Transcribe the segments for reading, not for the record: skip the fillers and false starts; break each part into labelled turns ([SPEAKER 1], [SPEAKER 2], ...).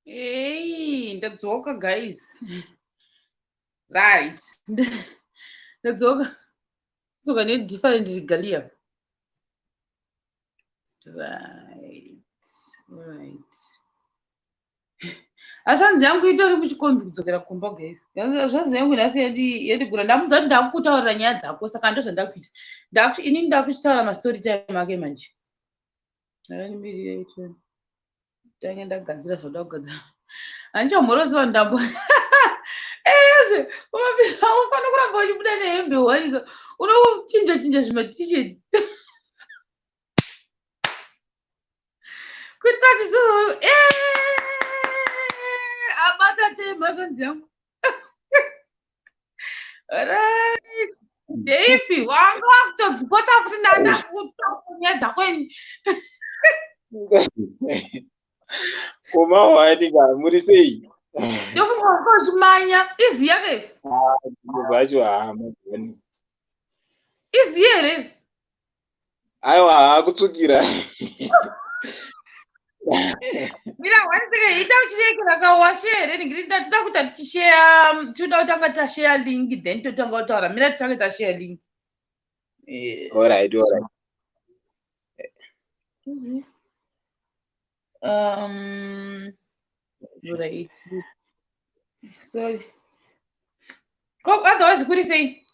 [SPEAKER 1] Hey, ndadzoka guys. Right. Ndadzoka. Ndadzoka ne-different regalia. Right. Ashanzi yangu itori muchikombi kudzokera kumba guys. Zvanzi yangu nhasi yandigura ndamudza kuti ndakutaurira nyaya dzako saka ndozvandakuita. Inini ndakuchitaura mastori time ake manje. Tange ndagadzira zvoda kugadzira. Handichamhorosiwa ndambo. Unofana kuramba uchibuda nehembe wanika. Unochinja zvimatisheti. Kuitira kuti abata tema zvanzi yangu. Right. Davey, wanga wakutogipota futi nyaya dzako ini.
[SPEAKER 2] Koma wanika muri sei?
[SPEAKER 1] Ndofunga wakuzvimanya. Iziya ke?
[SPEAKER 2] Zvacho hamagoni.
[SPEAKER 1] Iziya here?
[SPEAKER 2] Aiwa hakutsukira.
[SPEAKER 1] Mira, waniseke ita uchirekera kawashere ngiri ndatida kuti tichishare toda kutanga tashare link then totanga kutaura. Mira titange tashare link.
[SPEAKER 2] All right.
[SPEAKER 1] Right. Sorry. Otherwise kuri sei?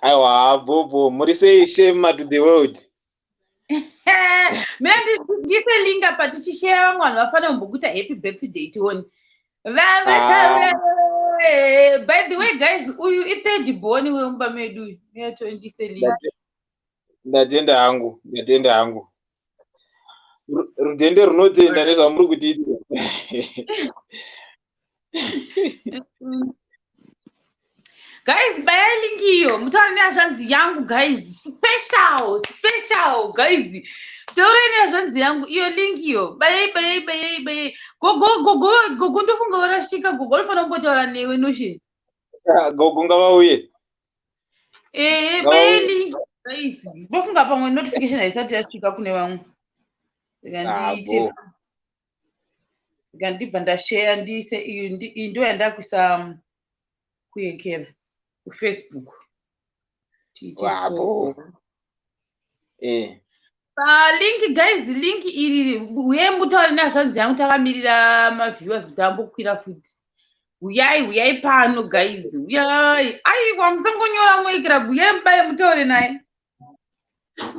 [SPEAKER 2] Aiwa bobo muri sei Shema to the world.
[SPEAKER 1] Mira ndise link apa tichishare vamwe vanhu vafana kumbokuita happy birthday tione. By the way guys, uyu i3rd born wemba medu. Mira ndise link.
[SPEAKER 2] Ndatenda hangu. Rudende runotenda nezvamuri kutiitira.
[SPEAKER 1] Guys, baya link iyo mutaure nezvanzi yangu guys, special guys. Taure nezvanzi yangu iyo link iyo. Bayai. Gogo ndofunga warasvika. Gogo unofana kumbotaura newe nosheni.
[SPEAKER 2] Gogo ngavauye.
[SPEAKER 1] Bayai link guys. Ndofunga pamwe notification haisati yasvika kune vamwe. Ndibva ndashare ndise iyi ndo yandakuisa kuyekera kuFacebook. Link guys, link iri uyai mutaure nezvanzi yangu takamirira maviewers kuti ambokwira futi. Uyai pano guys. Uyai. Aiwa musangonyora moikira uyai mubaye mutaure naye.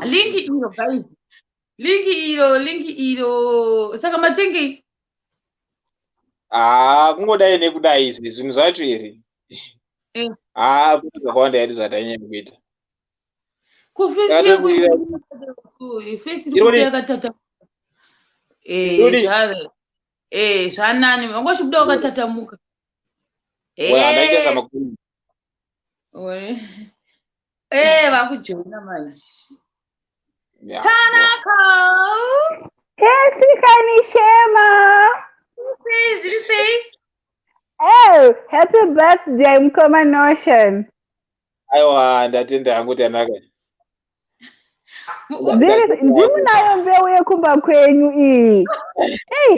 [SPEAKER 1] Link iro guys. Link iro. Saka matenge.
[SPEAKER 2] Kungodai nekudai izvi zvinhu zvacho here. Zvakawanda yedu zvatanyanya kuita.
[SPEAKER 1] Facebook yakatata. Zvanani wangochibuda wakatatamuka.
[SPEAKER 2] Andaita samakumi.
[SPEAKER 1] Vakujoina manje.
[SPEAKER 3] Tanako. Kani Shema.
[SPEAKER 1] Say.
[SPEAKER 3] Oh, happy birthday mkoma notion.
[SPEAKER 2] Aiwa ndatenda hangu tanaka.
[SPEAKER 3] Ndimunayo mbeu yekumba kwenyu iyi.
[SPEAKER 2] Hey.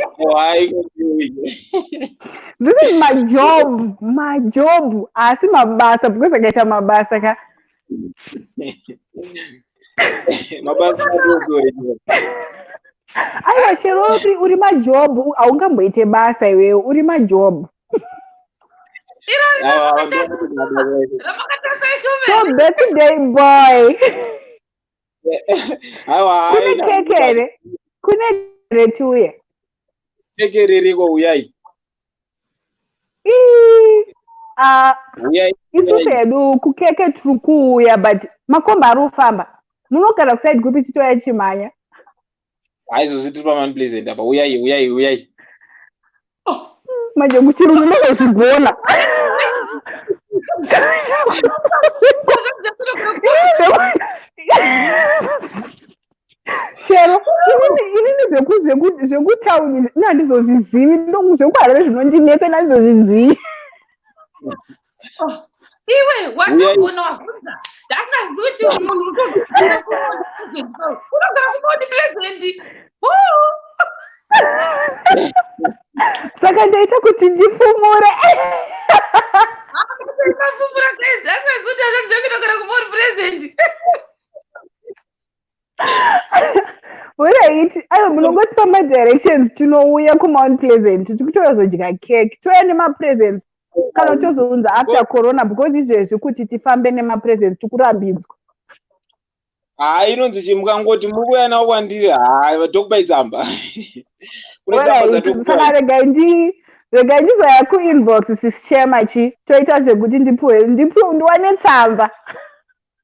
[SPEAKER 3] This is my job. Asi mabasa because akaita mabasa ka.
[SPEAKER 2] Mabasa
[SPEAKER 3] Aiwa Sherofi uri majob aungamboite basa iwewe uri majob. So birthday boy. Kune tuye.
[SPEAKER 2] Keke ririko uyai.
[SPEAKER 3] Uyai. Isusu yedu kukeke tukuya but makomba arufamba. Munogara kuside group chitoya chimanya.
[SPEAKER 2] Aizo tiri pamani pleasant apa uyai.
[SPEAKER 3] Manje kuchirungu ndozvigona. Shero, ini zvekutauni ndandizozvizivi ndokuzvekwara zvinondinetsa ndandizozvizivi.
[SPEAKER 1] Iwe watogona wavhunza ndasingazivi kuti munhu unogara kumoni present.
[SPEAKER 3] Saka ndaita kuti ndifumure.
[SPEAKER 1] Mafumura guys, that's why Zuta ashanze kunogara kumori present.
[SPEAKER 3] Alright, ayo munongotipa directions tinouya kuMount Pleasant tikutozodya cake touya nemapresents kana tozounza after corona because izvezvi kuti tifambe nemapresents tikurambidzwa.
[SPEAKER 2] Inonzi chimukangoti muri kuuya nawo kwandiri tokupai tsamba.
[SPEAKER 3] Saka regai ndizoya kuinbox Shema toita zvekuti ndiwane tsamba.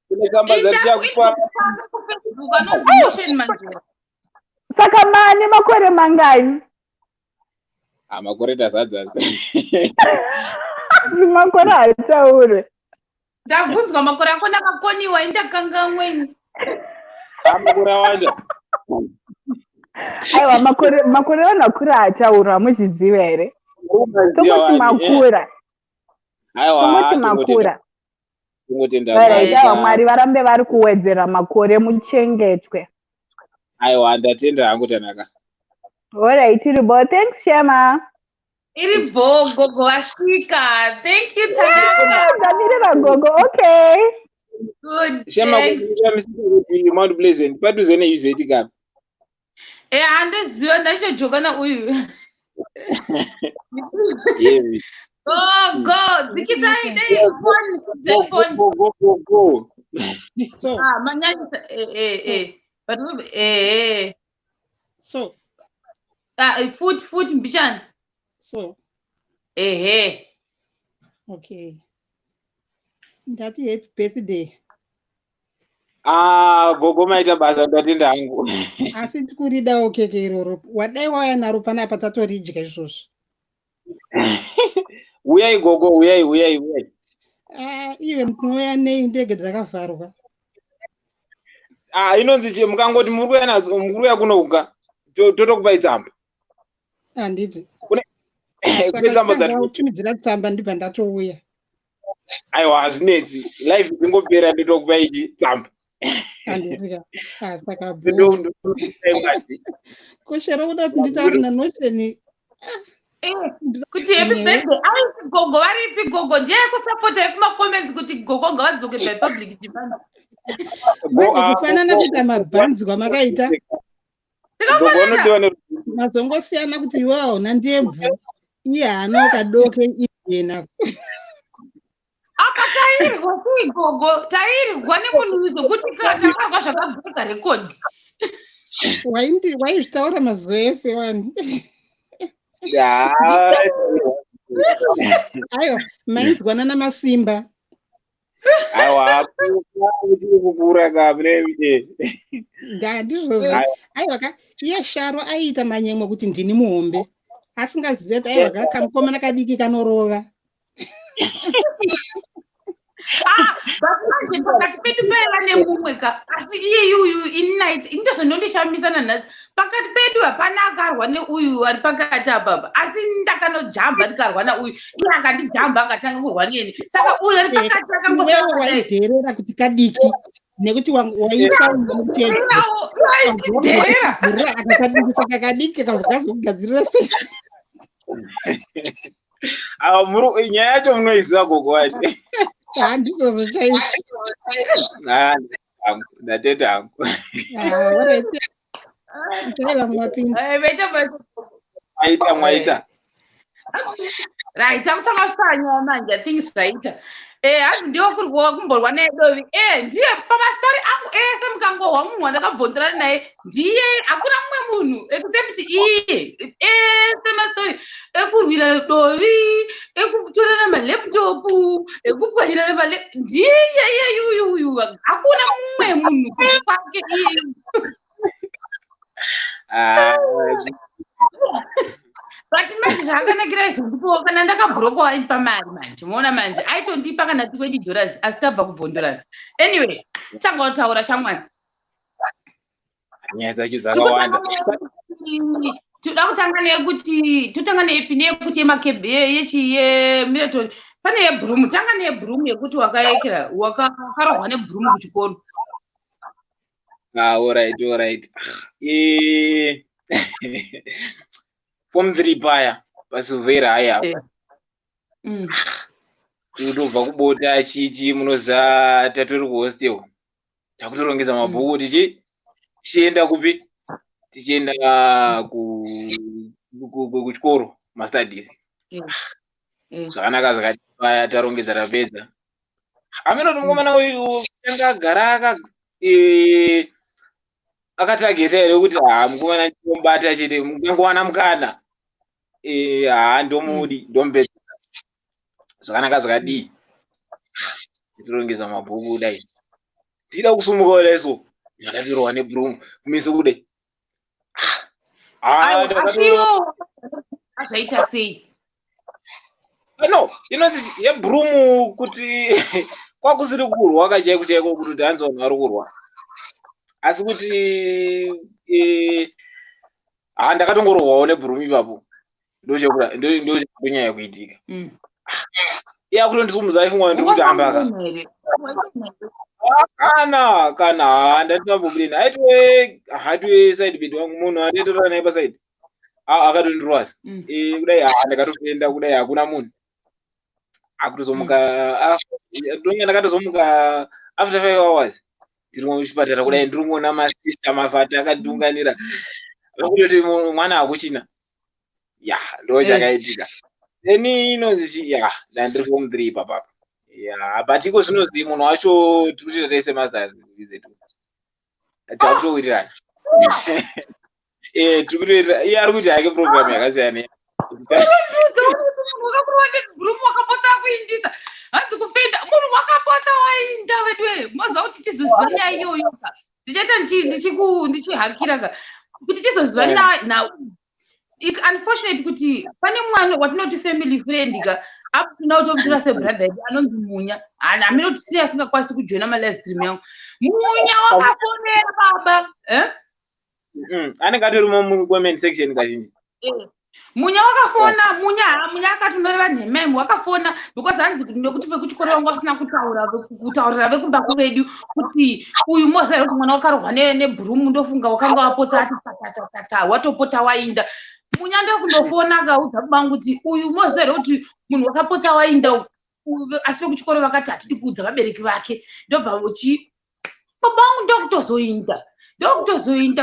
[SPEAKER 2] Kune tsamba dzatichakupa.
[SPEAKER 3] Saka mane makore mangani?
[SPEAKER 2] Makore tazadza.
[SPEAKER 3] Makore hataure.
[SPEAKER 1] Ndabvunzwa makore ako nakakoniwa indakangamweni.
[SPEAKER 2] Makore awanda.
[SPEAKER 3] Aiwa makore anakura hataura muzviziva here? Tongoti makura. Tongoti makura. Aiwa Mwari varambe vari kuwedzera makore muchengetwe.
[SPEAKER 2] Aiwa ndatenda hangu tanaka.
[SPEAKER 3] Alright, iribo. Thanks Shema.
[SPEAKER 1] Iribo gogo wasvika. Thank you Tanaka.
[SPEAKER 3] Ndamirira gogo. Okay.
[SPEAKER 1] Good.
[SPEAKER 2] Shema kuti Mount Pleasant padhuze neUZ kapi.
[SPEAKER 1] Handiziva ndachojoka nauyu. Go. Dzikisai dei phone.
[SPEAKER 2] Go.
[SPEAKER 4] So.
[SPEAKER 1] Manyanyisa But
[SPEAKER 4] So.
[SPEAKER 1] Food mbichana.
[SPEAKER 4] So. Okay. Ndati happy birthday.
[SPEAKER 2] Gogo maita basa ndatenda hangu.
[SPEAKER 4] Asi tikuridawo keke iroro. Wadai waya naro panapa tatoridya izvozvo.
[SPEAKER 2] Uyai gogo, uyai.
[SPEAKER 4] Even tinouya nei ndege dzakavharwa.
[SPEAKER 2] Inonzi chimukangoti muri kuuya nazo muri kuuya kunouka. Totokupai tsamba.
[SPEAKER 4] Handiti.
[SPEAKER 2] Kune tsamba
[SPEAKER 4] dzatumidzira tsamba ndibva ndatouya.
[SPEAKER 2] Aiwa hazvinetsi. Life ingopera ndotokupai tsamba.
[SPEAKER 4] Handiti. Saka bho. Koshera kuda kuti nditauri nanocheni.
[SPEAKER 1] Kuti happy birthday aiti gogo varipi gogo ndiye kusapota yekumacomments kuti gogo ngavadzoke by public demand.
[SPEAKER 4] Kufanana kuita mabhanzi kwamakaita. Mazongosiyana kuti iwe hauna ndebvu iye haana kadoke iyena.
[SPEAKER 1] Apa tairirwa kui gogo tairirwa nemunhu zvokuti takarwa zvakabveka rekodhi.
[SPEAKER 4] Waizvitaura mazuva ese wani. Aiwa mainzwana namasimba.
[SPEAKER 2] Aiwa kukura kabne.
[SPEAKER 4] Ndizvozvo. Aiwa iye Sharo aiita manyemwe kuti ndini muhombe. Asingazivi kuti aiwa kamukomana kadiki kanorova.
[SPEAKER 1] Manje pakati pedu paiva nemumwe ka asi iyeyuyu innight indozvinondishamisana nhasi pakati pedu hapana akarwa neuyu ari pakati apapa asi ndakanojamba ndikarwa nauyu iye akandijamba akatanga kurwa neni saka uyu ari pakati
[SPEAKER 4] akangowaiderera kuti kadiki nekuti waita akakadiki saka kadiki kazokugadzirira sei.
[SPEAKER 2] Nyaya yacho munoiziva gogo wacho.
[SPEAKER 4] Handizvozvo chaizvo.
[SPEAKER 2] Ndatenda hangu. Mwaita.
[SPEAKER 1] Right, takutanga kusanya manje things zvaita. Hanzi ndiwo kurwa kumborwa nedovi. Ndiye pamastori angu ese mukangohwa munhu wandakabvonderana naye ndiye hakuna mumwe munhu except iye. Ese mastori ekurwira dovi, ekutorana malaptop, ekupwanyirana ndiye iyeyuyu hakuna mumwe munhu kwake iye. But manje zvakanakira izvo ndipo kana ndakabhurokawo pamari manje muona manje aitondipa kana $20 asi tabva kubvondorana. Anyway tangotaura shamwari
[SPEAKER 2] nyaya dzacho dzakawanda.
[SPEAKER 1] Toda kutanga neyekuti totanga neipi neyekuti yemirathon pane yebhurumu tanga neyebhurumu yekuti wakarohwa nebhurumu kuchikoro.
[SPEAKER 2] Alright. form 3 paya pasuvera aya
[SPEAKER 1] Mm.
[SPEAKER 2] totobva kubota achiti munoza tatori kuhostel takutorongedza mabhuku tichienda kupi tichienda kuchikoro mastudies zvakanaka zvakati paya tarongedza tapedza ameno mukomana uyu anga agara akatageta here kuti mukomana ndimbata chete mukangowana mukana ndomudi ndombedza zvakanaka zvakadii titorongedza mabhuku kudai tida kusumuka kudai so ndakatirwa nebhurumu kumeso kudai
[SPEAKER 1] asiwo azvaita sei
[SPEAKER 2] no inonzi yebhurumu kuti kwakusiri kurwa kachaiko chaiko kuti tanzi vanhu vari kurwa asi kuti ndakatongorwawo nebhurumu ipapo ndochekunyanya kuitika kutondisumudza ifungwa ndikuti ambaka kana ndatambobudeni aitiwe side bed wangu munhu anditora naye pasaidi akatondirwasa kudai ndakatoenda kudai hakuna munhu akutozomuka ndonga ndakatozomuka after 5 hours ndiri muchipatara kudai ndiri kuona masista mafata akadunganira akutoti mwana hakuchina ndo chakaitika then inonzi ndandiri form 3 papapa but iko zvinozi munhu wacho tiri rese masters zetu takutowirirana tikutowirirana iye ari kuti hake program yakasiyana
[SPEAKER 1] bhurumu wakapota kuindisa hanzi kufenda munhu wakapota wainda vedwe maziva kuti tizoziva nyaya iyoyo ndichaita ndichihakira kuti tizoziva it's unfortunate kuti pane mwana watinoti family friend apo tinautomutora sebrother edu anonzi Munya amene tisiya asingakwanisi kujoina malive stream yangu Munya wakaponera baba
[SPEAKER 2] anenge atori mumcomment section kazhinji
[SPEAKER 1] Munya wakafona Munya akatonyoreva nhememu wakafona because hanzi nekuti vekuchikoro vangu vasina kutaurira vekumba kuvedu kuti uyu mozaira kuti mwana wakarohwa nebhurumu ndofunga wakanga wapota ati tatata watopota wainda Munya ndokundofona akaudza kubangu kuti uyu mozaira kuti munhu wakapota wainda asi vekuchikoro vakati hatidi kuudza vabereki vake ndobva uchi babangu ndokutozoinda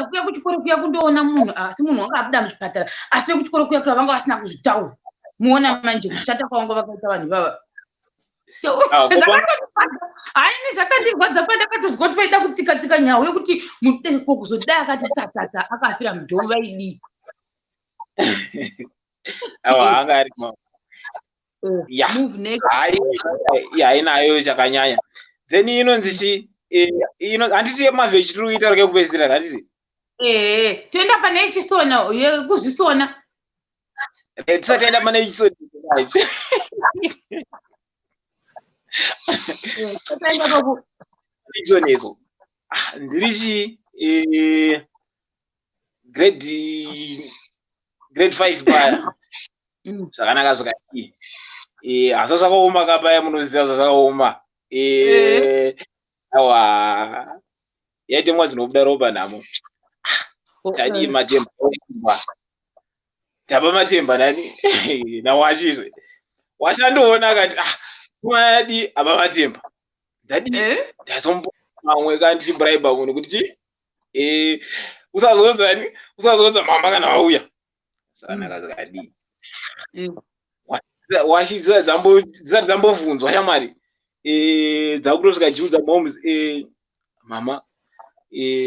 [SPEAKER 1] kuya kuchikoro kuya kundoona munhu asi munhu wakabuda muchipatara asi vekuchikoro kuya kuya vanga vasina kuzvitaura muona manje kushata kwavanga vakaita vanhu ivava haini zvakandirwadza pandakatozwa kuti vaida kutsika nyawo yekuti munhu kuzodai akati tatata akafira mudhomu vaidii
[SPEAKER 2] anga ari hainayo chakanyanya then inonzi handiti mavheji tiri kuita rake kupedzisira handiti
[SPEAKER 1] toenda pane ichisona kuzvisona
[SPEAKER 2] tisatienda pane ichisona ichoneso ndirichi grade 5 paya zvakanaka zvakadii hasa zvakaoma kapaya munoziva zvazvakaoma awa yaite mwa dzinobuda ropa nhamo tadii matemba tapa matemba nani nawashizve washandoona akati mwadi apa matemba ndadii ndazombo mamwe kandichibraiba munhu kuti usazodza mama kana wauya zvakanaka zvakadii washizisa dzisati dzambovhunzwa shamwari dzakutosvika jiudza moms mama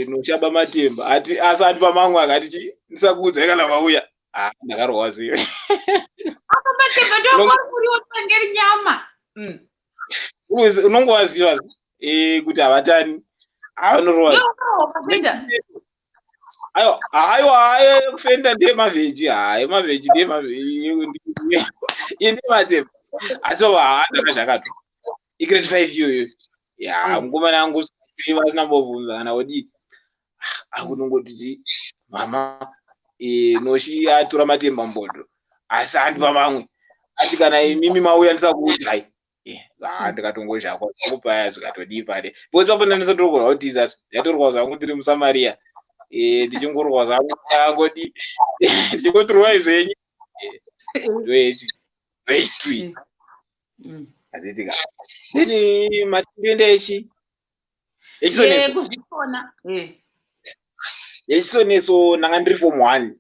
[SPEAKER 2] nochaba matemba ati asati pamamwe akati ndisakuudzai kana vauya ndakarwa ziyo
[SPEAKER 1] apa matemba ndokwakuriwo pangeri nyama
[SPEAKER 2] unongovaziva kuti havatani avanorwa aiwa kufenda ndemavheji mavheji ndematemba asi ndaka zvakato igrade 5 iyoyo mukomana angu vasina mbovhunza kana odii akunongotiti mama noshi atora matemba mbondo asi andipa mamwe asi kana mimi mauya ndisakuudzai ndikatongozvakwa kupaya zvikatodii pade because papo ndandisatokorwa kuti isaso ndatorwa zvangu ndiri muSamaria ndichingorwa zvangu angodi ndichikotorwa izenyu vechi azitika then matende echisoneso
[SPEAKER 1] kuzvikona
[SPEAKER 2] echisoneso nanga ndiri form 1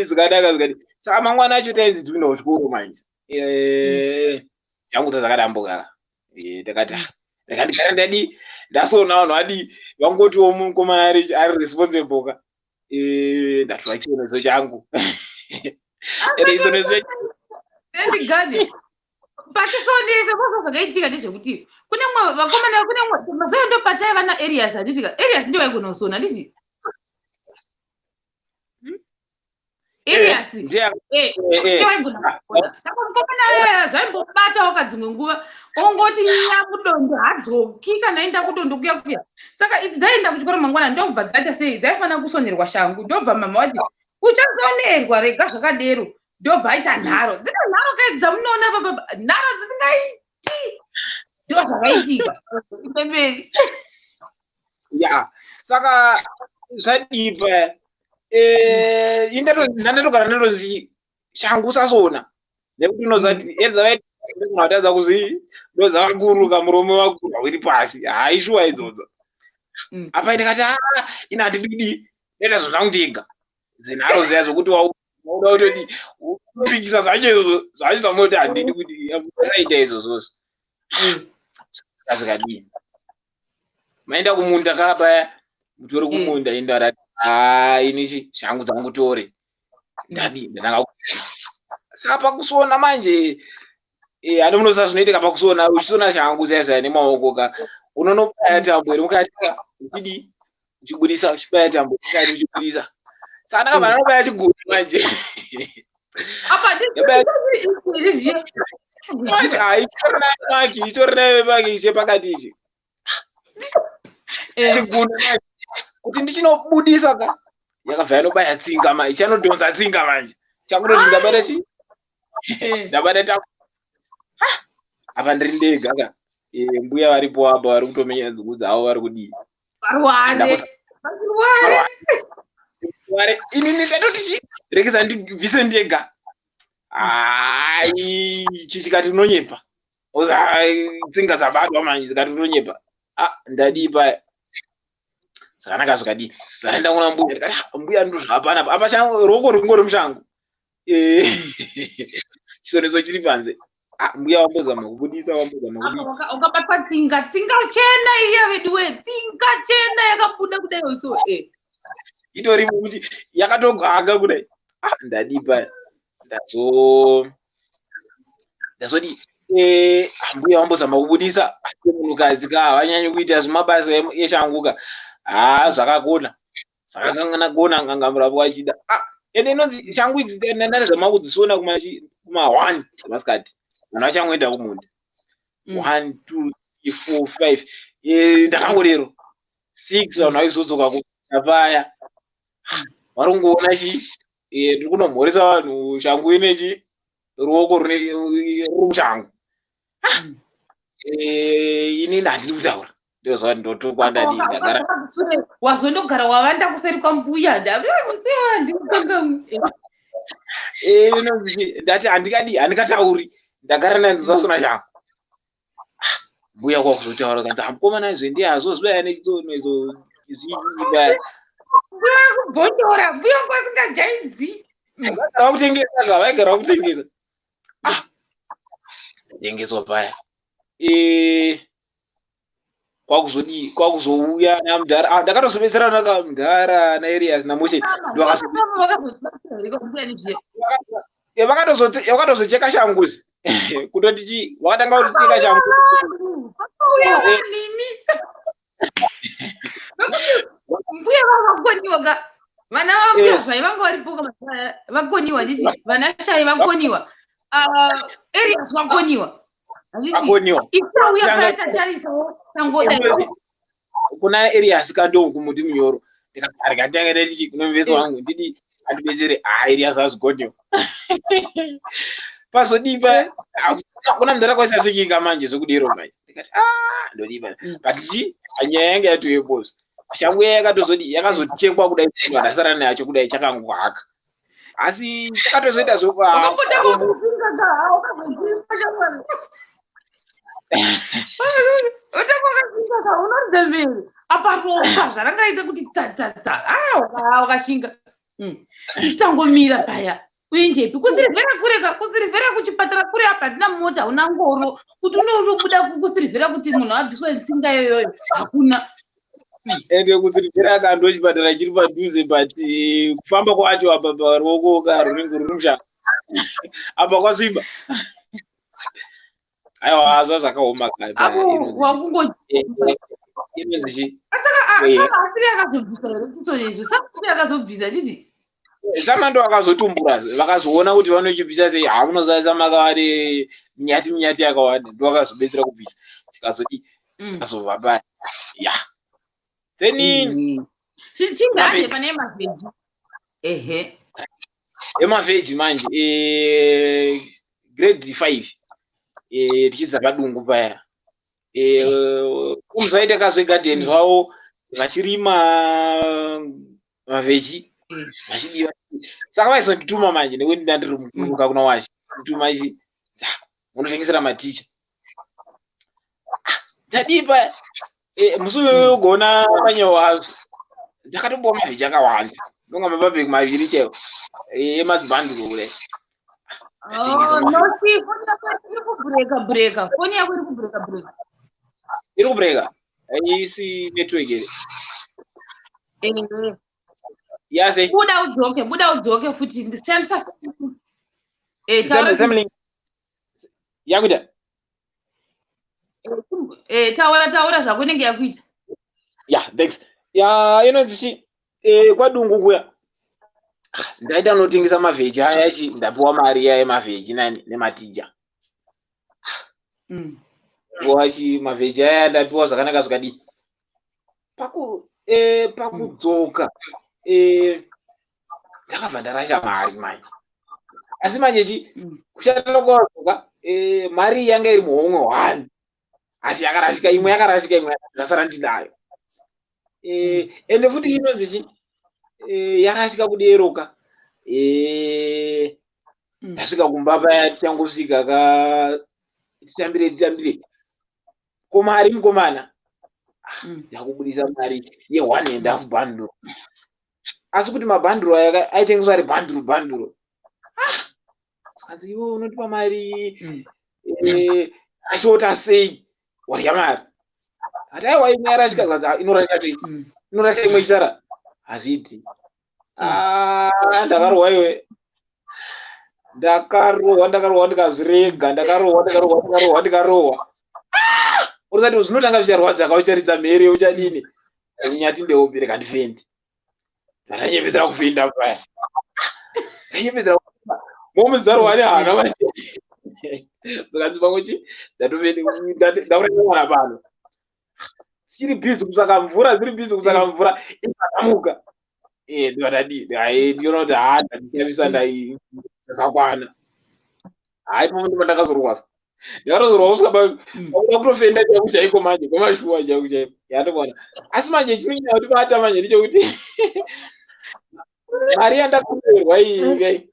[SPEAKER 2] zvikadaka zvikati saka mangwana acho tainzi tipinda kuchikoro manje changu tazakadambuka takati ndakandigara ndadi ndasona vanhu adi vangotiwo mukomana ari responsible ka ndatora chisoneso changu isoneso
[SPEAKER 1] ndigane pachisonese kwako zvakaitika ndezvekuti kune mwe vakomana kune mwe mazuva ndo patai vana areas handitika areas ndio vaigona kusona handiti areas ndio vaigona kusona saka mukomana zvaimbobata wakadzimwe nguva ongoti nyakudondo hadzoki kana enda kudondo kuya saka idzi dzaenda kuchikoro mangwana ndobva dzaita sei dzaifanira kusonerwa shangu ndobva mama wati uchazonerwa rega zvakadero ndobva aita nharo dzina nharo kaidza munoona baba nharo dzisingaiti ndo zvakaitika mberi
[SPEAKER 2] saka zvadipa ndandatogara ndatozi shangu usasona nekuti unozati edzavaitadza kuzi ndozavakuruka muromo wakura uri pasi haishuwa idzodzo apa ndikati ina handididi ndaita zvozvangu ndega dzinharo ziya zvokuti wauda kutoti upikisa zvacho izvozvo zvacho zvamoti handidi kuti asaita izvozvozvo zvikadii maenda kumunda kapaya mutori kumunda indati inichi shangu dzangu tore ndadi ndananga saka pakusona manje anomunosa zvinoitika pakusona uchisona shangu zaya nemaoko ka unonobaya tambo iri mukati uchidi uchibudisa uchibaya tambo ukati uchibudisa saka ndakabva ndanobaya chiguru manje itori nayo pake ishe pakati ichi chiguru kuti ndichinobudisa ka yakabva yanobaya tsinga manje ichanodhonza tsinga manje chakutoti ndabata chi ndabata tambo apa ndiri ndega ka mbuya varipo apa vari kutomenya nzungu dzavo vari kudii varware inini ndatoti rekeza ndibvise ndega chichikati unonyepa tsinga dzabatwa manje zikati unonyepa ndadipa zvakanaka zvikadii zvaenda kuna mbuya ndikati mbuya ndozvapanapa apa ruoko rungori mushangu chisoneso chiri panze mbuya wambozama kubudisa
[SPEAKER 1] ukabatwa tsinga chena iya veduwe tsinga chena yakabuda kudai so
[SPEAKER 2] itori kuti yakatogaga kudai ndadipa ndazoti mbuya wambozama kubudisa munhukadzi ka havanyanyi kuita zvimabasa eshangu ka zvakakona zvakakangana kona ngangamurapo wachida ende inonzi shangu idzi ndanazama kudzisona kuma1 dzemasikati vanhu vachangoenda kumunda 1 2 3 4 5 ndakangorero 6 vanhu vaizodzoka kupaya vari kungoona chi ndiri kunomhoresa vanhu shangu inechi ruoko ruri mushangu ini handiri kutaura ndozvati ndotokwandadii ndagara
[SPEAKER 1] wazondogara wavanda kuseri kwambuya
[SPEAKER 2] ndati handikatauri ndagara naye ndosasona shangu mbuya kwakuzotaura kanzi amukomana izve ndiye azozvibaya nechisonezo
[SPEAKER 1] kubhondora mbuya kwasingajaidzi
[SPEAKER 2] vaigara kutengesa vaigara kutengesa tengeswa paya kwakuzouya namudhara ndakatozobetsera nakamudhara naerias namoshe vakatozocheka shanguzi kutoti chi vakatanga kutoteka shangu
[SPEAKER 1] mbuya vakakoniwa ka vana vambuya zvai vanga varipoka vakoniwa nditi vana shai vakoniwa areas vakoniwa ikauya payatatarisao tangodai
[SPEAKER 2] kuna areas kando kumuti munyoro ndikatanga ndati kunomuvesi wangu ndidi andibetsere areas azvikoniwa pazodipa hakuna munhu arakwaisasvikika manje zvokudiro manje ndikati ndodipa but nyaya yange yatoyeposi shangu yakatozodi yakazochekwa kudai munhu adasara nacho kudai chakangwaka asi chakatozoita
[SPEAKER 1] unodzemberi aparopa zvarangaita kuti dzadzadza wakashinga isangomira paya uenjepi kusirivhera kuchipatara kure apa hatina mota una ngoro kuti unobuda kusirivhera kuti munhu abviswe tsinga yoyoyo hakuna
[SPEAKER 2] ende kusirivhera akando chipatara chiri padhuze but kufamba kwacho apa paruoko karunenge ruri mushanga apa kwasviba aiwa zvakaoma
[SPEAKER 1] asiri akazobvisa here tisonezvo saasiri akazobvisa titi
[SPEAKER 2] samando akazotumbura vakazoona kuti vanochibvisa sei hamunozaisa makawari minyati yakawanda ndo vakazobetsera kubvisa tikazodi tikazobva paya ya then
[SPEAKER 1] chingane pane emavheji
[SPEAKER 2] emavheji manje grade 5 tichidza padungu paya umusaite kazvegadheni zvavo vachirima mavheji vachidiva saka vaizondituma manje nekuti ndandiri muka kuna washi ndituma ichi munotengesera maticha ndadipa musi ugona panyowa ndakatobuwa mavheji akawanda ndonga mababheki maviri chaiwo emazibhanduro kudai
[SPEAKER 1] foni yako
[SPEAKER 2] iri kubreka isi network here yase
[SPEAKER 1] buda udzoke futi ndishandisa
[SPEAKER 2] yakuita
[SPEAKER 1] taura zvako inenge yakuita
[SPEAKER 2] thanks inonzi kwadungu kuya ndaita notengesa mavheji aya yachi ndapiwa mari ya yemavheji nani nematija wachi mavheji aya ndapiwa zvakanaka zvikadi pakudzoka ndakabva ndarasha mari manje asi manje kushanda kwadzoka mari yanga iri muhomwe 1 asi yakarashika imwe ndasara ndinayo ende futi inonzi yarashika kuderoka ndasvika kumba paya tichangosvika titambire komari mukomana ndakubudisa mari ye1.5 bhanduro asi kuti mabhanduro aya aitengeswa ari bhanduro skanzi iwe unotipa mari ashota sei warya mari hati aiwa imwe yarashika zvanzi inorashika sei inorashika imwe isara hazviti ndakarohwa iwe ndakarohwa ndikazvirega ndikarohwa urisati zvinotanga zvicharwadza kaucharidza mhere uchadini nyati ndeobereka ndifendi ndanyepesera kufenda paya momuzarwani hana mache zvakanzi pamwechi ndauraya mwana pano chiri bhizi kutsvaka mvura ikadamuka ndionoti ndichavisa ndakakwana hai pamwe ndakazorwasa ndakatozorwa kusvika pauda kutofenda chaiko chaiko manje kwamashuwa chaiko chaiko yatobona asi manje chirinyaya kuti bata manje ndechekuti mari yandakuberwa iyi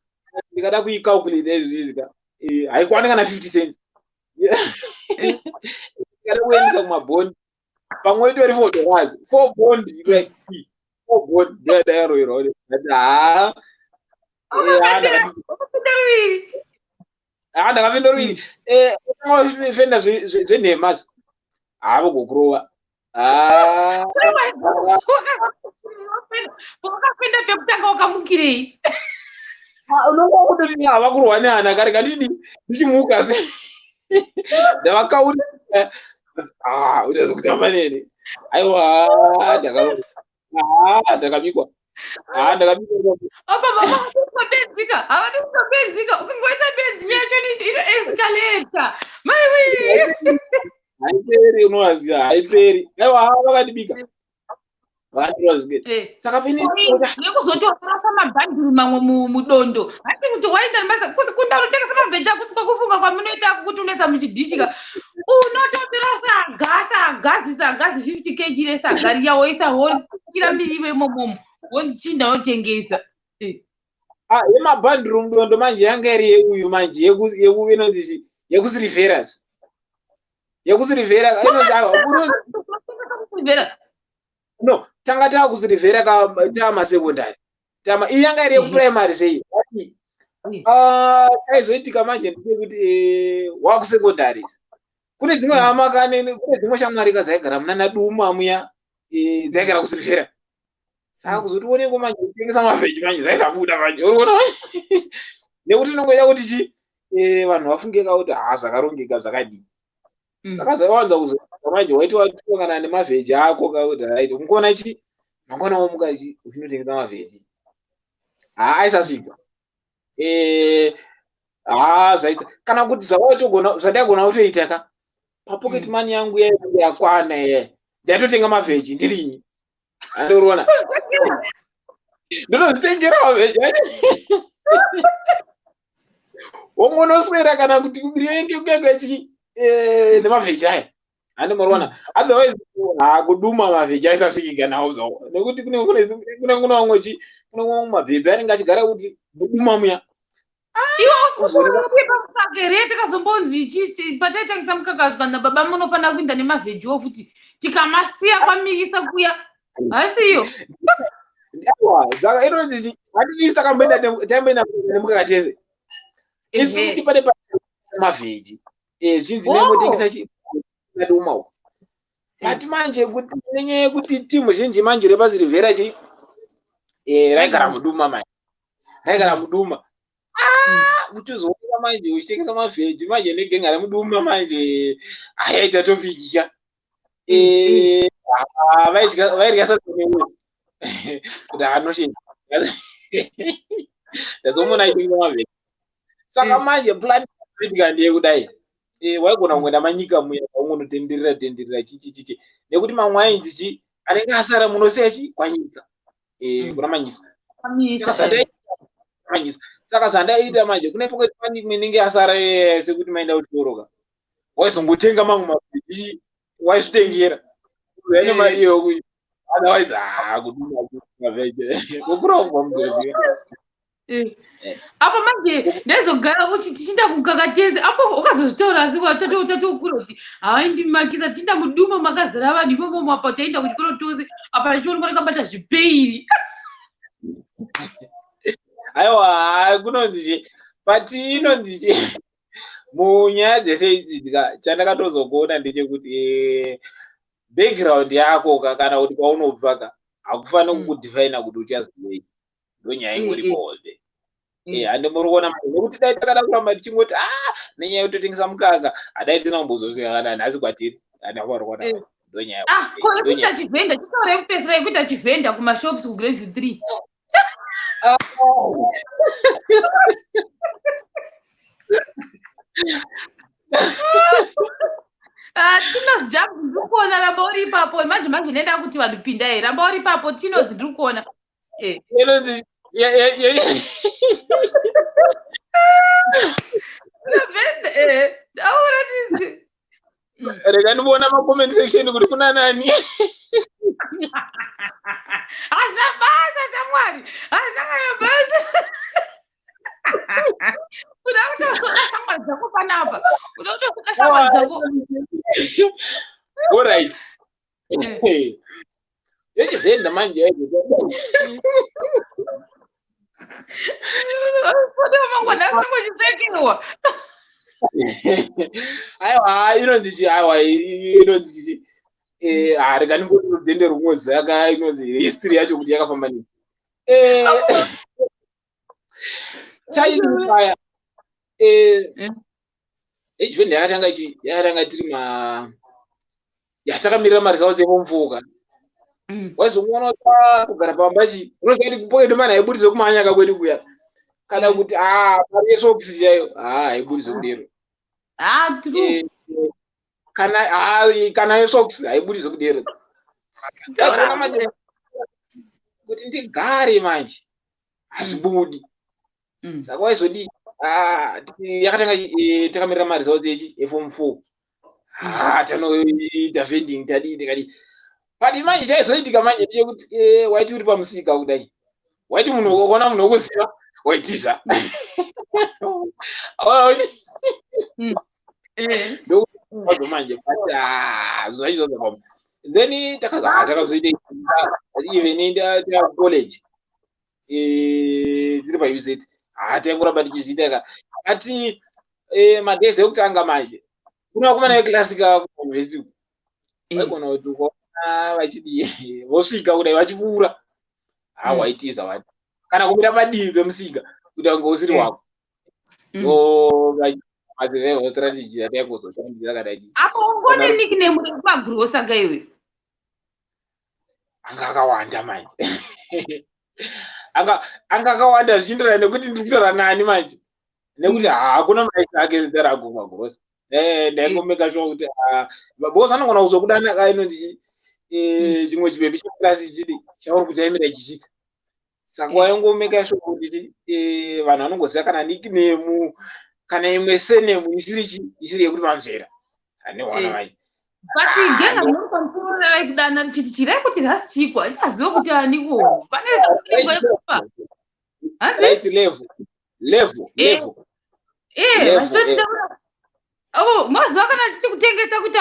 [SPEAKER 2] ndikada kuicalculate izvizvika haikwani kana 50 cents ndikada kuendesa kumabhondi pamwe itori $4 4 bondi like 4 bondi ndadayaroirwa ndakapinda ruviri fenda zvenhema havo kukurova
[SPEAKER 1] wakapinda pekutanga wakamukirei
[SPEAKER 2] unonga kutoti hava kurwa nehana kare kandidi ndichimuka se ndavakauri udazokutamba nene aiwa ndakamikwa
[SPEAKER 1] benzika ukangoita benzi yacho inoescalata
[SPEAKER 2] haiperi unovaziva haiperi aiwa vakandibika saka pini
[SPEAKER 1] nekuzotorasa mabhanduru mamwe mudondo hati kuti waenda nemasa kunda unotengesa mavheji akusika kufunga kwamunoita kuti unoisa muchidhishika unototora sagazi 50 kg resaga riya woisa wokira mirivo imomomo wochinda wotengesa
[SPEAKER 2] yemabhanduru mudondo manje yanga iri yeuyu manje inonzi yekusirivheras yekusirivhera no tanga takusirivhera tamasekondari iyi yanga iri yekupuraimary zvei aizoitika manje ndekuti wakusekondari kune dzimwe hama kune dzimwe shamwari dzaigara munana Duma muya dzaigara kusirivhera saka kuzotioneko manje kutengesa mavheji manje zvaisabuda manje uriona nekuti inongoita kuti vanhu vafunge kuti zvakarongeka zvakadii saka zvaiwanza kuzoa manje waiti watongana nemavheji ako kuti right ungoona mangwana womuka uchinotengesa mavheji aisasvika zvaita kana kuti zvandagona kutoita papocket money yangu yainge yakwana ndaitotenga mavheji ndirini andoriona ndinozvitengera mavheji wongonoswera kana kuti kubiriyo yenge kuengechi nemavheji aya andimoriona otherwise kuduma mavheji aisasvikika nawo zvawo nekuti kune vamwe mabhebhi anenge achigara kuti muduma muya
[SPEAKER 1] iwosopapakere takazombonzi pataitangisa mukakazwa nababa munofanira kuinda nemavhejiwo futi tikamasiya kwamirisa kuya hasiyo
[SPEAKER 2] inonzi hatitisu tamboenda nemukakatese isusu tipane mavheji zvinzi nemotengesa chiduma uko but manje kuti nenyaya yekuti timu zhinji manje repasirivhera raigara muduma manje raigara muduma uchizoona manje uchitengesa mavheji manje negenga remuduma manje ayaita topikika vairya sanewe kuti anoshinda ndazomona aitengesa mavheji saka manje plan itika ndeyekudai waigona kungoenda manyika muya ungonotenderera chichi nekuti mamwe ainzi anenge asara munosiya kwanyika kuna manyisa saka zvandaita manje kune pocket money inenge asara sekuti maenda kutoroka waizongotenga mamwe mavheji waizvitengera ane mari yokuti otherwise kuduma mavheji kukura kubva mudozi
[SPEAKER 1] apa manje ndaizogara uchi tichinda kukakateze apo ukazozvitaura asi tatokura kuti ndimakisa tinda muduma makazara vanhu imomo apa taenda kuchikoro tose apa chionekwa takabata zvipeiri
[SPEAKER 2] aiwa kunonzi but inonzi munyaya dzese idzi chandakatozokuona ndechekuti background yako kana kuti kwaunobva hakufaniri kukudefina kuti uchazovei ndonyaya ingoripoze handimuriona nekuti dai takada kuramba tichingoti nenyaya yekutotengesa mukaka hadai tina kumbozosvika kana nhasi kwatiri handakuvarikona ndonyaya
[SPEAKER 1] kuita chivhenda chitaura kupedzisira yekuita chivhenda kumashops kugrave 3 tinozi jabu ndiri kuona ramba uri ipapo manje nenda kuti vanhu pindai ramba uri ipapo tinozi ndiri kuona
[SPEAKER 2] rega ndinoona macomment section kuti kuna nani
[SPEAKER 1] hazina basa shamwari hazina kana basa kuda kutosona shamwari dzako panapa kuda kutosona shamwari dzako
[SPEAKER 2] alright yechivhenda manje
[SPEAKER 1] mangochisekewa
[SPEAKER 2] aiwa inonzi rega ndingodende rumodzi yaka inonzi history yacho kuti yakafamba nei chainifaya echivhenda yakatanga tiri yatakamirira maresults epomfuka waizomuona kugara pamba unoziva kuti pocket money haibudize kumanyaka kwedu kuya kana kuti mari yesokisi chaiyo haibudize kudero kana yesokisi haibudize kudero kuti ndigare manje hazvibudi. Saka waizodii yakatanga takamirira maresults eform 4 tanoita vending tadii but manje chaizoitika manje ndechekuti waiti uri pamusika kudai waiti munhu ukaona munhu wokuziva waitiza ndokuti manje but zvaizvozvo then takazoita even college tiri paUZ taingoramba tichizviita ati magezi ekutanga manje kuna vakomana veklasika kuuniversity waigona kuti ukaona vachidii vosvika kudai vachipfuura waitiza wati kana kumira padivi pemusika kuti wange usiri wako strategy yataikuzoshandisa kadai
[SPEAKER 1] apo ungone nickname rekumagrosa kaiwe
[SPEAKER 2] anga akawanda manje anga akawanda zvichienderana nekuti ndiri kutaura nani manje nekuti hakuna maisa ake zita rangu magrosa ndaingomeka sure kuti bosi anogona kuzokudana kainoti chimwe chipepi cheklasi chidi chauri kuchaimira chichita saka waingomeka sure kuti vanhu vanongoziva kana nickname kana imwe surname isiri yekuti mamzvera anewana manje
[SPEAKER 1] but genga muri pamusoro kudana richiti chirai kuti rasi chikwa ichaziva kuti aniko pane
[SPEAKER 2] right level
[SPEAKER 1] mazuva kana chichi kutengesa kuti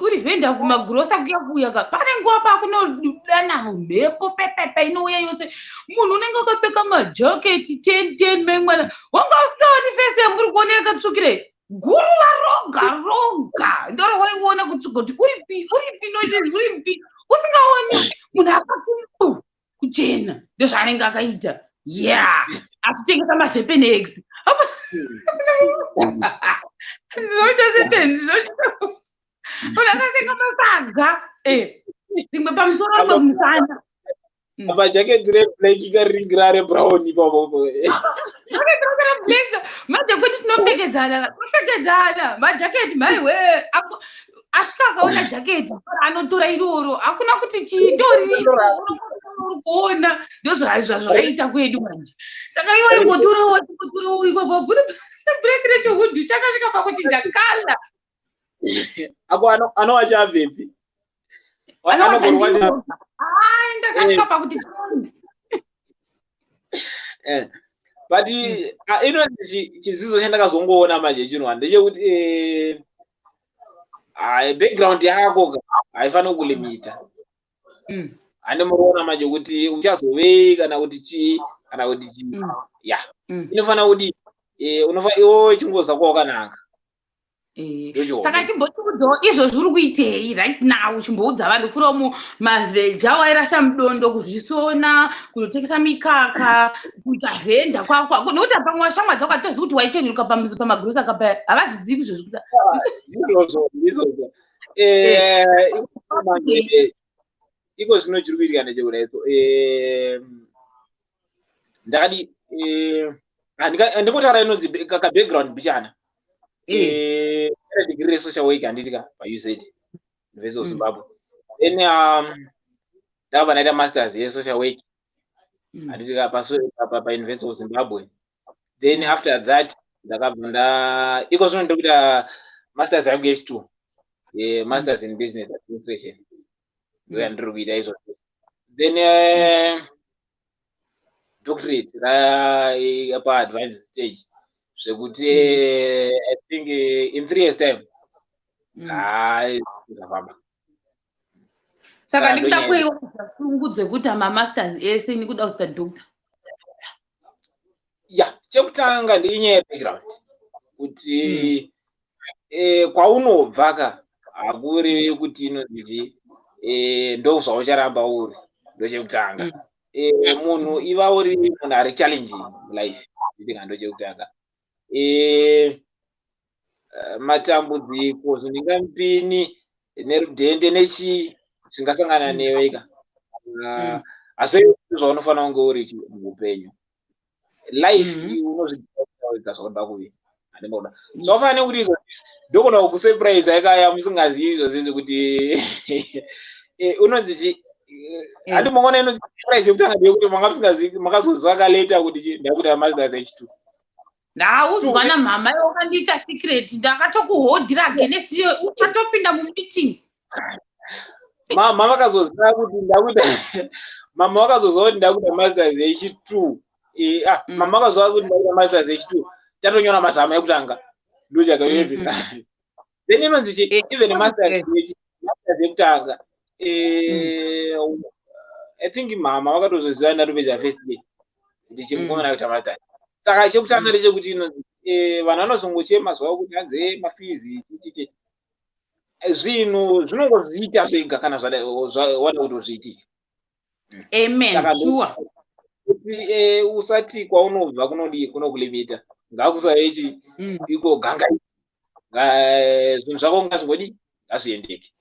[SPEAKER 1] uri vhenda kumagrosa kuya pane nguva pakunodana mhepo pepepe inouya yose munhu unenge akapfeka majaketi 10 memwana wanga usikaoni fese yangu uri kuoneka tsvukire guruva roga ndoro waiona kutsvuka kuti uripi usingaoni munhu akati kuchena ndozvaanenge akaita achitengesa mazepenex zvinoita sepenzi munhu akasenga masaga rimwe pamusoro pemusana
[SPEAKER 2] majaketi reblack ikariringira rebrown ipapo
[SPEAKER 1] manje kuti tinopfekedzana majaketi maiwe asvika akaona jaketi anotora iroro hakuna kuti chindori kuona ndozvazvaita kwedu manje saka iwo ingotorawo break rechohudhu chakasvika pakuti ndakala
[SPEAKER 2] ako anowachabvepi
[SPEAKER 1] ndakasvika pakuti
[SPEAKER 2] but inonzi chidzidzo chandakazongoona manje chinwa ndechekuti background yako haifaniri kulimita hande muriona manje kuti uchazovei kana kuti chii kana kuti chii inofanira kuti iwo chingoza kwawakananga
[SPEAKER 1] saka chimbotiudzawo izvozvi uri kuitei right now chimboudza vanhu from mavheja wairasha mudondo kuzvisona kunotengesa mikaka kuita vhenda kwako nokuti pamwe shamwa dzako hatozivi kuti waicheneruka pamagrosa kapaya havazvizivi izvozvi
[SPEAKER 2] izvozvo iko zvino chiri kuitika ndechekudaiso ndakati ndingotaura inonzi kabackground bichana degree resocial work handitika paUZ University of Zimbabwe then ndakabva ndaita masters yesocial work handitika paUniversity of Zimbabwe then after that ndakabva iko zvino ndokuita masters yangu H2 masters in business administration ndiri kuita izvozvo then doctorate paadvanced stage zvekuti I think in 3 years time ndikafamba
[SPEAKER 1] saka ndikuda kuiwa zvasungu dzekuti amamasters ese nikuda kuita doctor
[SPEAKER 2] chekutanga ndeinyaya yebackground kuti kwaunobva ka hakuri kuti inonzi ndozvaucharamba uri ndochekutanga munhu iva uri munhu ari challenging life nditinga ndochekutanga matambudziko zvindingamupini nerudhende nechii zvingasangana neveka asi zvaunofanira kunge uri muupenyu life unozviita zvaunoda kuve handimboda zvafanira kuti izvozvi ndokona kusurprise yakaya musingazivi izvozvi kuti unonzi handi maona ino price yekutanga ndeyekuti makazozwa kaleta kuti ndakuita masters h2
[SPEAKER 1] ndauzwana mama wakandiita secret ndakatokuhodhira against iyo uchatopinda mumeeting
[SPEAKER 2] mama vakazozwa kuti ndakuita mama vakazozwa kuti ndakuita masters h2 mama vakazozwa kuti ndakuita masters h2 tatonyora mazama ekutanga ndochakaevera then inonzi even masters ekutanga I think mama vakatozoziva ndatopedza first day ndichimukona kuita masters saka chekutanga ndechekuti inonzi vanhu vanozongochema zvawo kuti hanze mafizi chichiche zvinhu zvinongozviita zvega kana wada kutozviitika
[SPEAKER 1] amen sure
[SPEAKER 2] kuti usati kwaunobva kunokulimita ngakusaichi iko ganga zvinhu zvako ngazvingodi ngazviendeke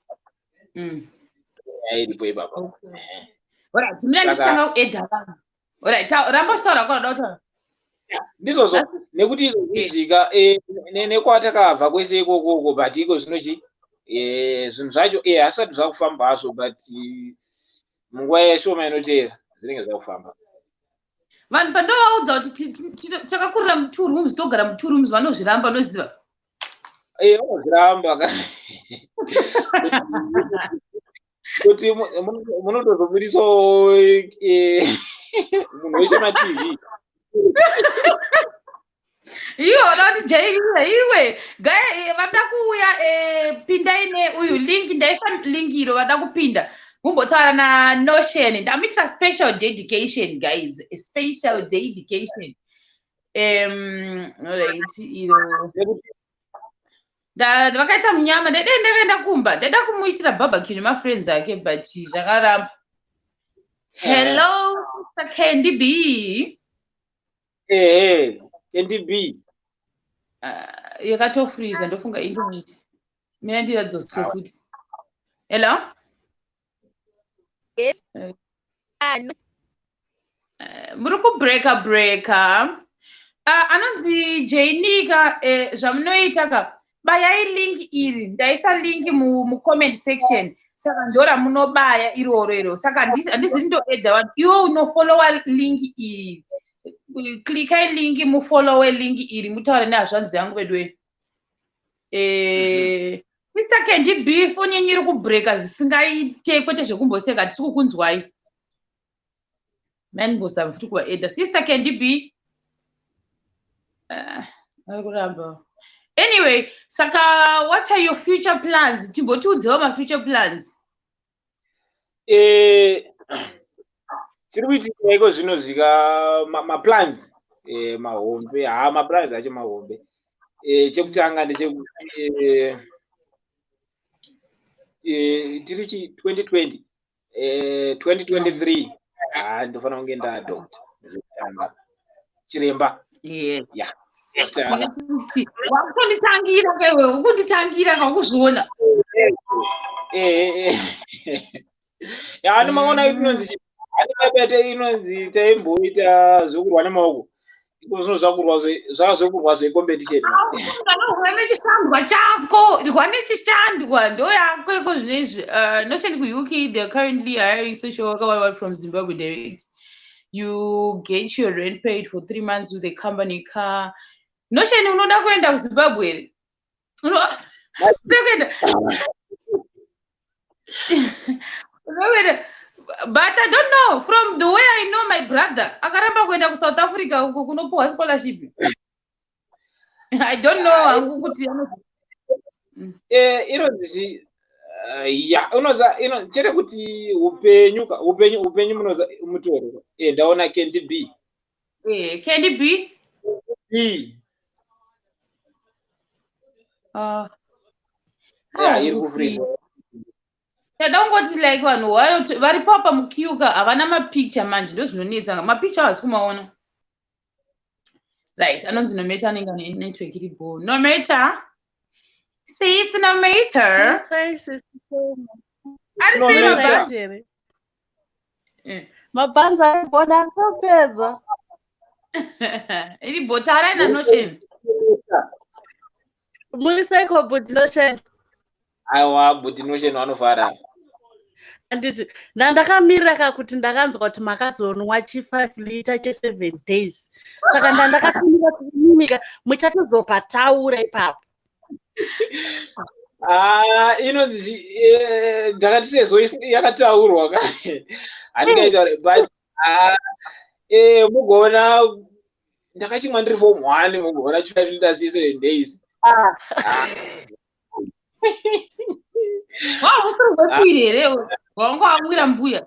[SPEAKER 2] iripo ipapa
[SPEAKER 1] alright mina ndisanga kuedha vanhu alright ramba uchitaura kwada kutaura
[SPEAKER 2] ndizvozvo nekuti izvozvizvika nekwatakabva kwese ikokoko but iko zvinochi zvinhu zvacho hasati zvakufamba hazvo but munguva yashoma inotevera zvinenge zvakufamba
[SPEAKER 1] vanhu pandovaudza kuti takakurira mu2 rooms togara mu2 rooms vanozviramba noziva
[SPEAKER 2] vanozviramba kuti munotozobuditsawo munhu weshe matv
[SPEAKER 1] iwo vanotijaiira iwe gaye vada kuuya pinda ine uyu link ndaisa link iro vada kupinda mumbotaura naNotion ndamuitira special dedication guys a special dedication alright iro vakaita munyama ndakaenda kumba ndada kumuitira barbecue nemafriends ake but zvakaramba hello Mr. Candy B
[SPEAKER 2] Candy B
[SPEAKER 1] yakatofreeza ndofunga internet mina ndiradzosto futi hello
[SPEAKER 5] yes
[SPEAKER 1] muri kubreka anonzi Jainika zvamunoita ka bayai link iri ndaisa link mucomment section saka ndora munobaya iroro saka handisi ndoedha vanhu iwo unofollowa link iri klikai link mufollowe link iri mutaure nehazvanzi yangu vedwe sister Candy B foni yenyu iri kubreka zisingaite kwete zvekumboseka hatisi kukunzwai manibosava futi kuvaedha sister Candy B ari kuramba anyway saka what are your future plans timbotiudzewo mafuture plans
[SPEAKER 2] chiri kuitika iko zvino zvika maplans mahombe maplans acho mahombe chekutanga ndechekuti tiri chi 2020 2023 ndofanira kunge ndadoctor zvekutanga chiremba
[SPEAKER 1] wakutonditangira kewe ukunditangira kakuzviona
[SPEAKER 2] anomaona inonzi anibete inonzi taimboita zvekurwa nemaoko iko zvino zvekurwa zvecompetition
[SPEAKER 1] rwa nechishandwa chako rwa nechishandwa ndo yako iko zvinezvi Notion kuuk they're currently hiring social worker from Zimbabwe direct. You get your rent paid for 3 months with a company car. Notion unoda kuenda kuZimbabwe. But I don't know, from the way I know my brother, akaramba kuenda kuSouth Africa uko kunopowa scholarship. I don't know kuti
[SPEAKER 2] inonzi unoza chere kuti upenyu munoza mutoro ndaona Candy B
[SPEAKER 1] Candy B
[SPEAKER 2] iri kufreeza
[SPEAKER 1] tadangoti like vanhu varipo apa mukiuka havana mapicture manje ndo zvinonetsa mapicture hasi kumaona right anonzi nometa anenge ane network iripo nometa sis nometa
[SPEAKER 5] mabhanzi aribhoda akapedza
[SPEAKER 1] iri bhotara ina Notion
[SPEAKER 5] muri seiko budi Notion
[SPEAKER 2] aiwa budi Notion vanovhara
[SPEAKER 5] handiti ndandakamirira kakuti ndakanzwa kuti makazonwa 5 liter 7 days saka ndandakamirira kumimika muchatozopataura ipapo.
[SPEAKER 2] Inonzi ndakati sezvo yakataurwa ka handingaita but mugona ndakachimwa ndiri form 1 mugona 5 liters 7 days.
[SPEAKER 1] Usiri wepiri here wanga wamwira mbuya.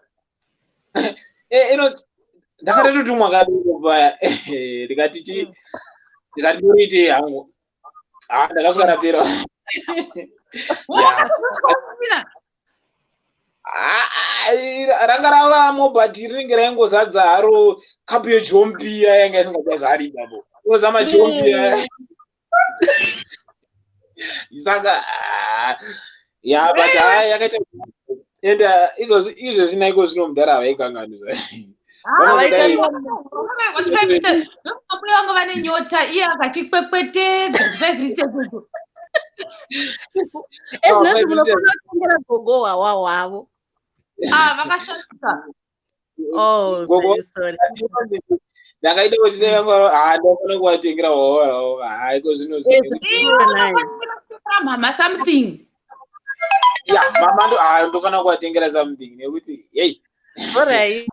[SPEAKER 2] Ndakatotumwa kadoko paya ndikati ndorite hangu ndakasvika rapera. Ranga ravamo but rinenge raingozadza haro kapu yejompi yanga isingachazari babo ozama jompi saka but yakaita enda izvozvi naiko zvino mudhara havaikangani
[SPEAKER 1] vanga vane nyota iye akachikwekwetetedza 5 liters.
[SPEAKER 5] Ezvinozvi munofana kutengera gogo hwawo hwavo.
[SPEAKER 1] Vakashandika.
[SPEAKER 5] Oh, very sorry.
[SPEAKER 2] Ndakaita kuti ndofana kuvatengera hwawo haiko
[SPEAKER 1] mama something.
[SPEAKER 2] Mama ndofana kuvatengera something nekuti hey.
[SPEAKER 5] Alright.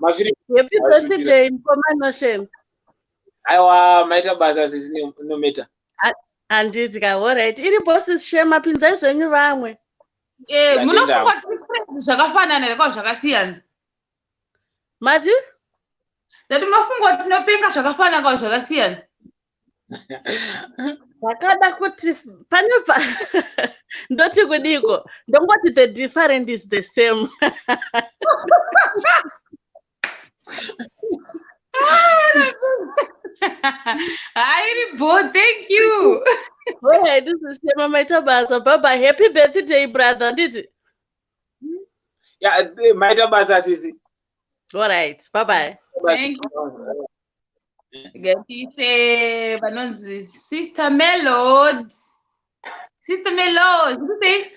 [SPEAKER 5] Happy birthday Mkomanosheni.
[SPEAKER 2] Aiwa maita basa sisi nometa.
[SPEAKER 5] Handiti ka alright. Iri bosses Shema pinzai zvenyu vamwe.
[SPEAKER 1] Munofunga kuti friends zvakafanana here kwa zvakasiyana.
[SPEAKER 5] Mati?
[SPEAKER 1] Ndati munofunga kuti tinopenga zvakafanana kwa zvakasiyana.
[SPEAKER 5] Vakada kuti pane ndoti kudiko ndongoti the different is the same.
[SPEAKER 1] Hi, Bo, thank you.
[SPEAKER 5] Alright, this is Shema Maita Basa. Baba, happy birthday, brother. Did it?
[SPEAKER 2] Yeah, Maita Basa, sisi.
[SPEAKER 5] Alright, bye-bye.
[SPEAKER 1] Thank you. Say, Banonzi, Sister Melod. Sister Melod, what do you say?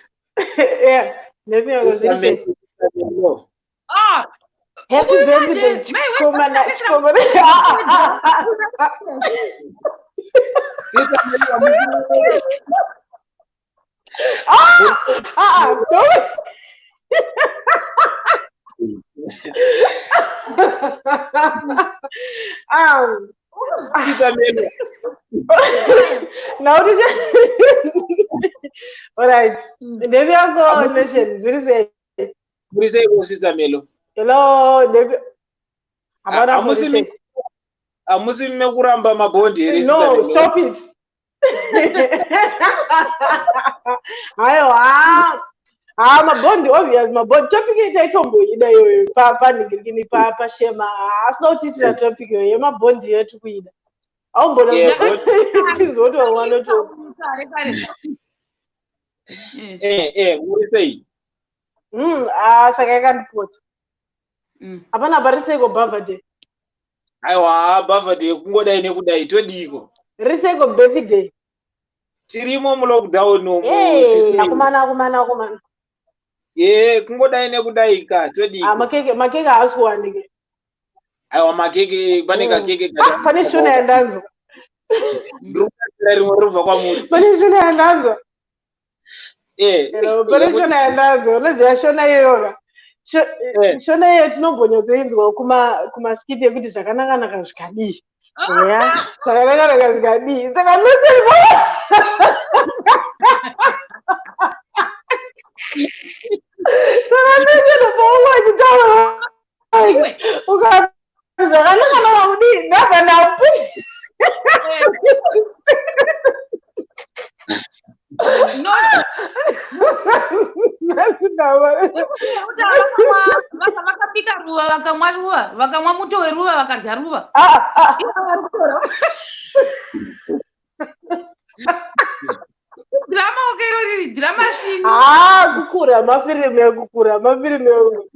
[SPEAKER 3] Yeah, maybe I was going to say.
[SPEAKER 1] Oh,
[SPEAKER 3] happy birthday, Choma. Now this all right. Maybe I'll go on mission.
[SPEAKER 2] What is it, Sister Melo?
[SPEAKER 3] Hello, maybe.
[SPEAKER 2] Amusi mekuramba mabondi here.
[SPEAKER 3] No, stop it. Mabondi obvious, mabondi topic itaitombo idayo papa ningirikini papa Shema. Asina utitira topic yo mabondi yetu kuida. Aumbona tinzoto wanoto.
[SPEAKER 2] What is it?
[SPEAKER 3] Saka yakandipota. Apana bariseko birthday.
[SPEAKER 2] Aiwa birthday kungodai nekudai todiko.
[SPEAKER 3] Riseko birthday.
[SPEAKER 2] Tirimo mu lockdown no.
[SPEAKER 3] Akumana.
[SPEAKER 2] Kungodai nekudai ka todiko.
[SPEAKER 3] Makeke aswandike.
[SPEAKER 2] Aiwa makeke baneka keke kada.
[SPEAKER 3] Pane shona yandanzo.
[SPEAKER 2] Ruva kwa muri.
[SPEAKER 3] Pane shona yandanzo. Pane shona yandanzo. Lezi shona yoga. Shona yetu tinombonyozoinzwa kuma skiti yekuti zvakanaka zvikadii. Yeah, zvakanaka zvikadii. Saka noseribo. Saka noseribo wachitaura. Uka zvakanaka kudii ndabva ndaputi.
[SPEAKER 1] No. Vakapika ruva vakamwa ruva vakamwa muto weruva vakarya ruva. Drama okairori drama shini.
[SPEAKER 3] Kukura mafirimu.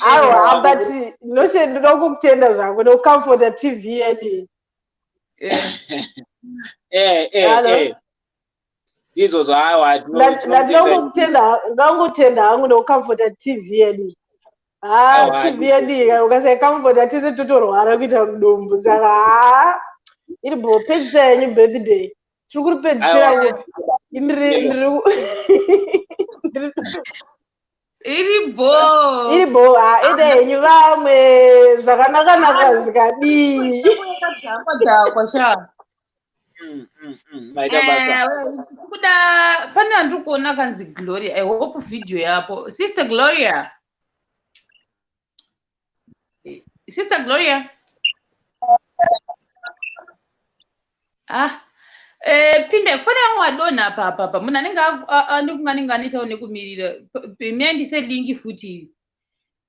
[SPEAKER 3] Awa but noshe ndinokutenda zvako nokucomforta TV yani.
[SPEAKER 2] Ndizvo zvaawa
[SPEAKER 3] ndangotenda hangu nekucomforta TV yedu. TV yedu ukasacomforta tese totorwara kuita mudumbu. Saka iri bo pedzisa yenyu birthday. Tiri kuripedzisira kupi?
[SPEAKER 1] iri bo
[SPEAKER 3] ide yenyu vamwe zvakanaka zvikadii.
[SPEAKER 1] kuda pane andiri kuona kanzi Gloria. I hope video yapo. Sister Gloria. Sister Gloria. Pinda pane wadona papa munhu anenge anenge anoitawo nekumirira miandise lingi futi.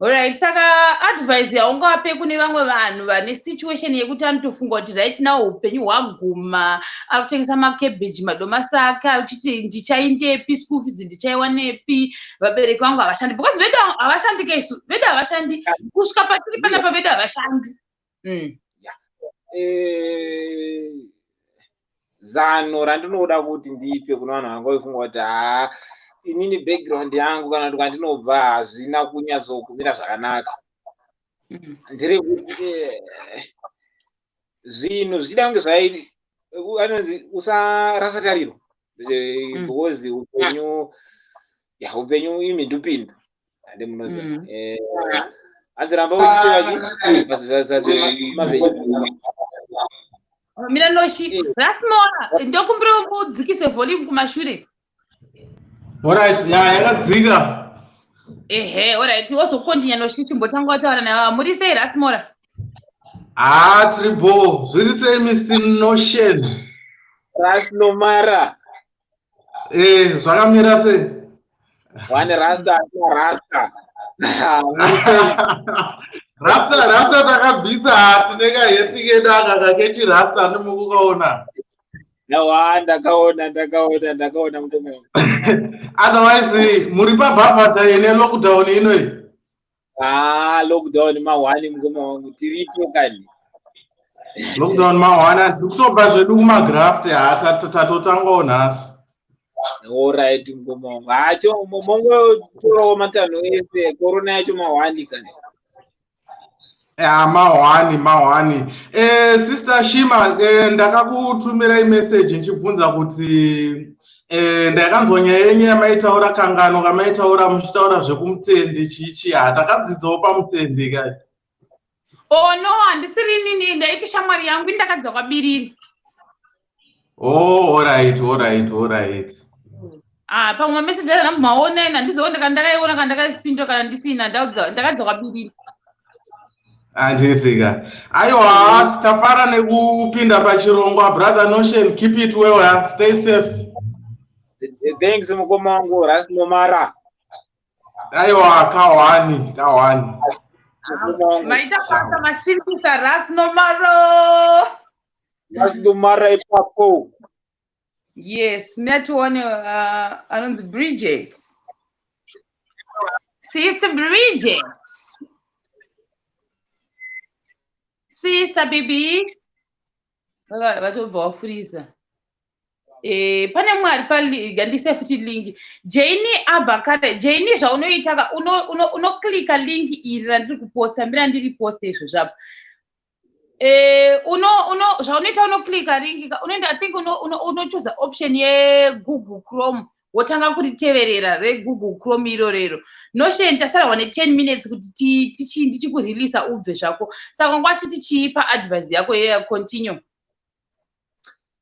[SPEAKER 1] Alright, saka advice yaungape kune vamwe vanhu vane situation yekuti anotofunga kuti right now upenyu hwaguma, akutengesa makebeji madomasi ake achiti ndichaindepi, school fees ndichaiwanepi, vabereki vangu havashandi because vedu havashandi keisu, vedu havashandi kusvika patiri panapa, vedu havashandi.
[SPEAKER 2] Zano randinoda kuti ndipe kuna vanhu vangoifunga kuti inini background yangu kana kuti kwandinobva hazvina kunyatsokumira zvakanaka. Ndiri kuti zvinhu zvida kunge zvaiti anonzi usarasa tariro because upenyu imhindupindu hande munoziva. Anziramba uchiseva
[SPEAKER 1] Mira noshi rasmora ndokumbira mudzikise volume kumashure.
[SPEAKER 6] Alright, yakadzika.
[SPEAKER 1] Alright, wozokontinya noshi timbotanga wataura na muri sei rasmora?
[SPEAKER 6] Tribo, zviri sei Mr. Notion?
[SPEAKER 2] Rasnomara.
[SPEAKER 6] Zvakamira sei?
[SPEAKER 2] One rasta.
[SPEAKER 6] Rasta takabvisa tinenge yetsikeda kakechi rasta nemukukaona.
[SPEAKER 2] Ndakaona mutomo.
[SPEAKER 6] Otherwise muri pabhabhata ine lockdown inoyi.
[SPEAKER 2] Lockdown mahwani mukoma wangu tiripo kani.
[SPEAKER 6] Lockdown mahwani tikutobva zvedu kumagraft tatotangawo nhasi.
[SPEAKER 2] Alright mukoma wangu. Hacho mongo torawo matanho ese corona yacho mahwani kani. Mahwani.
[SPEAKER 6] Sister Shema, ndakakutumira message nchibvunza kuti ndakanzwa nyaya yenyu yamaitaura kangano kamaitaura muchitaura zvekumutendi chichi takadzidzawo pamutendi kai.
[SPEAKER 1] No, handisiri nini ndaiti shamwari yangu ndakadza kwabiriri.
[SPEAKER 6] Alright.
[SPEAKER 1] Pamwe message maona nandizoona kandakaiona kandakaipinda kana ndisina ndakadza kwabiriri.
[SPEAKER 6] Andizika. Aiwa, tafara nekupinda pachirongwa. Brother Notion, keep it well, stay safe.
[SPEAKER 2] Thanks mukoma wangu Rasnomara.
[SPEAKER 6] Aiwa, kawani.
[SPEAKER 1] Maita pasa mashirikisa Rasnomaro.
[SPEAKER 2] Rasnomara ipapo.
[SPEAKER 1] Yes, metuone anonzi Bridget. Sister Bridget. Sister baby. Vatobva wafurisa. Pane mwari pali gandise futi link. Jane Abakare, Jane zvaunoita unoklika link iri randiri kuposta, mbira ndiri posta izvo zvapo. Zvaunoita unoklika link, unoenda I think unochoose option ye Google Chrome. Wotanga kuriteverera reGoogle Chrome irorero. Notion tasara wane 10 minutes kuti ndichikureleasa ubve zvako. Saka ngwati tichipa advice yako ye continue.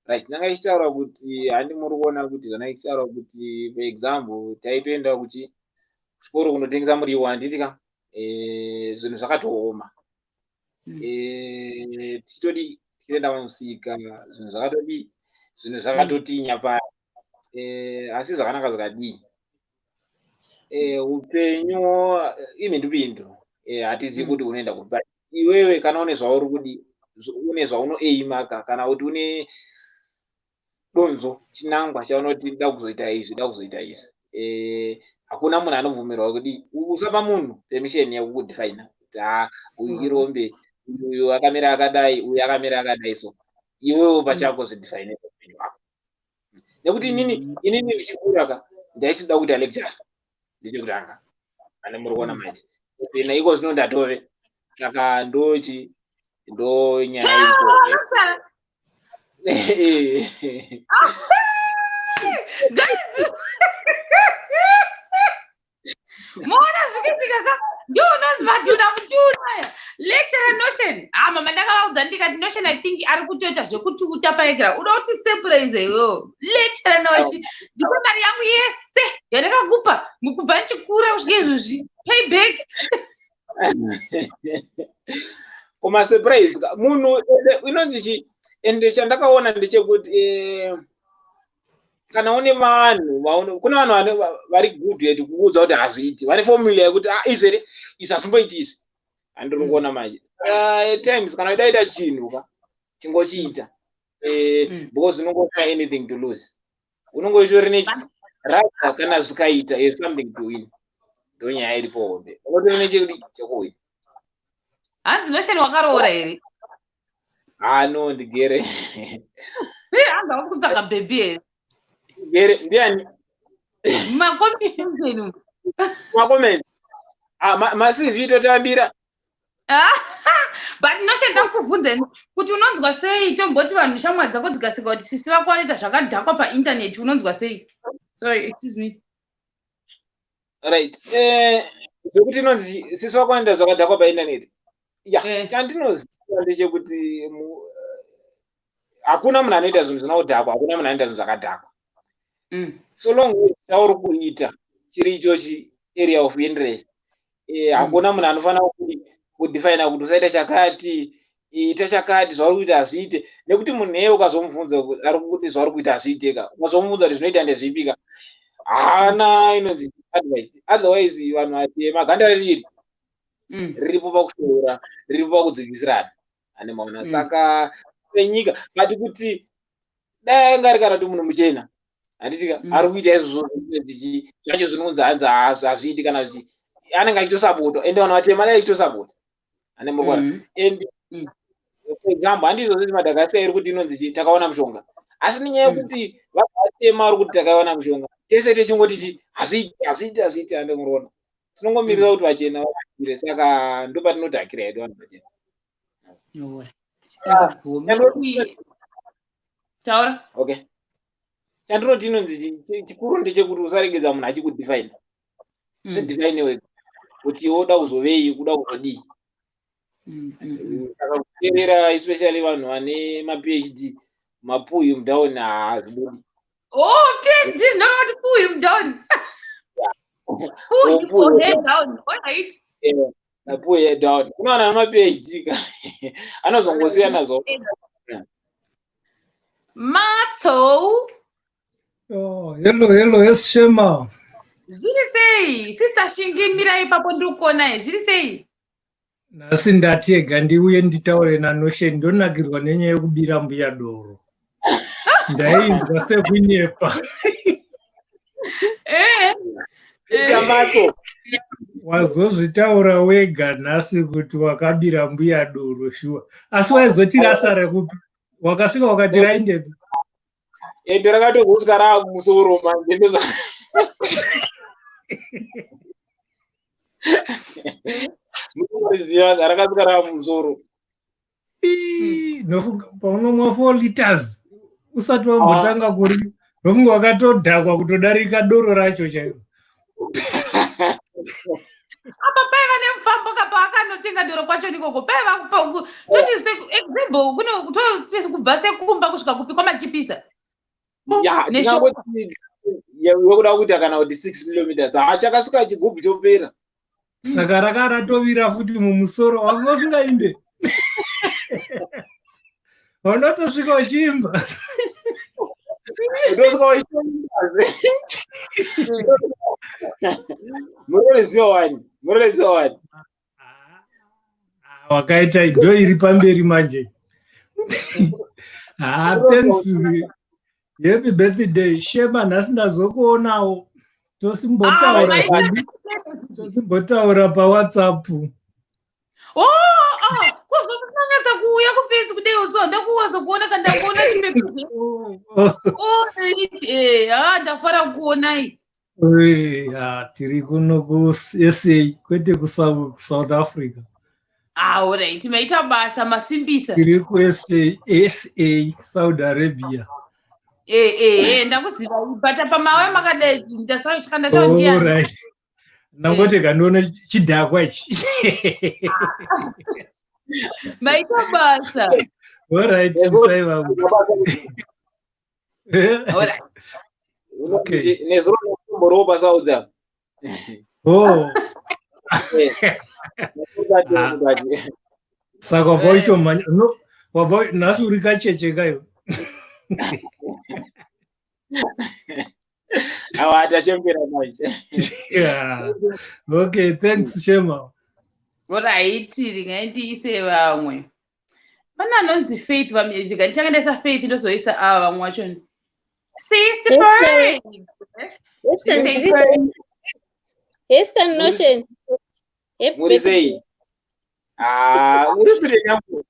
[SPEAKER 2] Right, nanga ichitaura kuti handi muri kuona kuti kana ichitaura kuti for example taitoenda kuti chikoro kunotengesa muriwo handitika zvinhu zvakatooma. Tichitodi tichienda pamusika zvinhu zvakatotinya paya. Asi zvakanaka zvakadii. Upenyu imhindupindu. Hatizivi kuti unoenda kupi. Iwewe kana une zvauri kudi, une zvaunoeima kana kuti une donzo chinangwa chaunoti da kuzoita izvi. Hakuna munhu anobvumirwa kuti usapa munhu permission yekukudefine kuti uyu irombe, uyu akamira akadai, uyu akamira akadai, so iwewe pachako zvidefine upenyu hwako. nekuti inini ndichikura ka ndaitida kuita lecture ndichikutanga ane muri kuona manje naiko zvino ndatove saka ndo nyaya iripo
[SPEAKER 1] guys mona zvikiitika ka ndio unozivati muchiunaya lecture notion mama ndakavaudza ndikati notion I think ari kutoita zvekuti utapaikira uda kuti surprise iwewo lecture notion ndipo mari yangu yese yandakakupa mukubva ndichikura kusvika izvozvi payback
[SPEAKER 2] koma surprise munhu inonzi chi ende chandakaona ndechekuti kana une vanhu kuna vanhu vari good yet kuudza kuti hazviiti vane formula yekuti izvere izvi hazvimboiti izvi handiri kuona manje times kana udaita chinhu ka chingochiita because unongona anything to lose unongoitori nechi rather kana zvikaita if something to win ndo nyaya iripo hombe unotori nechekuwina
[SPEAKER 1] hanzi nosheni wakaroora here
[SPEAKER 2] no ndigere
[SPEAKER 1] hanzi hausi kutsvaga bhebhi here
[SPEAKER 2] gere ndiani
[SPEAKER 1] makomenti
[SPEAKER 2] masivi totambira
[SPEAKER 1] but nosheni ndakuvhunzeni kuti unonzwa sei tomboti vanhu shamwa dzako dzikasika kuti sisi vako vanoita zvakadhakwa paintaneti unonzwa sei sorry excuse me
[SPEAKER 2] right zvekuti inonzi sisi vako vanoita zvakadhakwa paintaneti chandinoziva ndechekuti hakuna munhu anoita zvinhu zvinodhakwa hakuna munhu anoita zvinhu zvakadhakwa so long sauri kuita chiri ichochi area of interest hakuna munhu anofanira kudefina kuti usaita chakati ita chakati zvauri kuita hazviite nekuti munhu eye ukazomubvunza ari kuti zvauri kuita hazviiteka ukazomubvunza kuti zvinoita ndezvipika haana inonzi advice otherwise vanhu atema ganda riri riripo pakushora riripo pakudzikisirana ane maona saka penyika kati kuti dai anga ari kana kuti munhu muchena handitika ari kuita izvozvo zvacho zvinonzi hanzi hazviiti kana kuti anenge achitosapota ende vanhu vatema dai achitosapota ane murwara and for example handizvo zvoti Madagascar iri kuti inonzi takaona mushonga asi nenyaya yekuti vatema vari kuti takaona mushonga tese techingoti hazviiti ande murona tinongomirira kuti vachena vaakire saka ndo patinodhakira hedu vanhu vachena
[SPEAKER 1] taura
[SPEAKER 2] okay chandinoti inonzi chikuru ndechekuti usaregedza munhu achikudefine zvidefine wega kuti woda kuzovei kuda kuzodii saka kuteerera especially vanhu vane maphd mapuyu mdown hazvibudi
[SPEAKER 1] PhD ndinoti puyu mdown puyu head down alright
[SPEAKER 2] puyu head down kuna vanhu vane maphd ka anozongosiyana zvo
[SPEAKER 1] Matso.
[SPEAKER 7] Hello, yes, Shema.
[SPEAKER 1] Zviri sei? Sister Shingi mira ipapo ndikuona zviri sei?
[SPEAKER 7] Nasi ndati ega ndiuye nditaure naNotion ndonakirwa nenyaya yekubira mbuya doro. Ndainzwa sekunyepa.
[SPEAKER 2] Matso.
[SPEAKER 7] Wazozvitaura wega nhasi kuti wakabira mbuya doro shuwa. Asi waizoti rasa rekupi? Wakasvika wakati raindepi?
[SPEAKER 2] Ende rakatozosvika raamusoro manje munoziva rakasvika raamusoro
[SPEAKER 7] nofunga paunomwa 4 liters usati wambotanga kuri nofunga wakatodhakwa kutodarika doro racho chairo
[SPEAKER 1] apa paiva nemufambo kapa akanotenga doro kwacho nikoko paiva toti example kuno kubva sekumba kusvika kupi kwamachipisa
[SPEAKER 2] wekuda kuita kana kuti 6 kilometers chakasvika chigubhu chopera
[SPEAKER 7] saka rakaratovira futi mumusoro wangosingainde wanotosvika uchiimba
[SPEAKER 2] muroreziwa wani
[SPEAKER 7] wakaita ndo iri pamberi manje pensuri happy birthday Shema nhasi ndazokuonawo tosimbotaura pawhatsapp
[SPEAKER 1] kuzvozvisa unanyasa kuuya kufacebook dei so ndakuwaza kuona kana kuona ndafara kuonai.
[SPEAKER 7] Tiri kuno kuSA kwete kuSouth Africa.
[SPEAKER 1] Alright, maita basa masimbisa.
[SPEAKER 7] Tiri kuSA Saudi Arabia.
[SPEAKER 1] Ndakuziva bata pamawe makadai ndasachikanda chawo ndiani.
[SPEAKER 7] Alright. Nangote kanona chidhakwa ichi.
[SPEAKER 1] Maita basa.
[SPEAKER 7] Alright, sai baba.
[SPEAKER 1] Alright.
[SPEAKER 2] Okay. Nezuro mboroba sauda.
[SPEAKER 7] Oh. Saka voito manya no wavo nasurika cheche kayo.
[SPEAKER 2] Awata chembera manje.
[SPEAKER 7] Yeah. Okay, thanks Shema.
[SPEAKER 1] Alright, ringaendise vamwe. Pana anonzi Faith vamejika ndichangendesa Faith ndozoisa vamwe wacho. Sister.
[SPEAKER 8] Yes, can notion.
[SPEAKER 2] Murizei. Uri student yangu.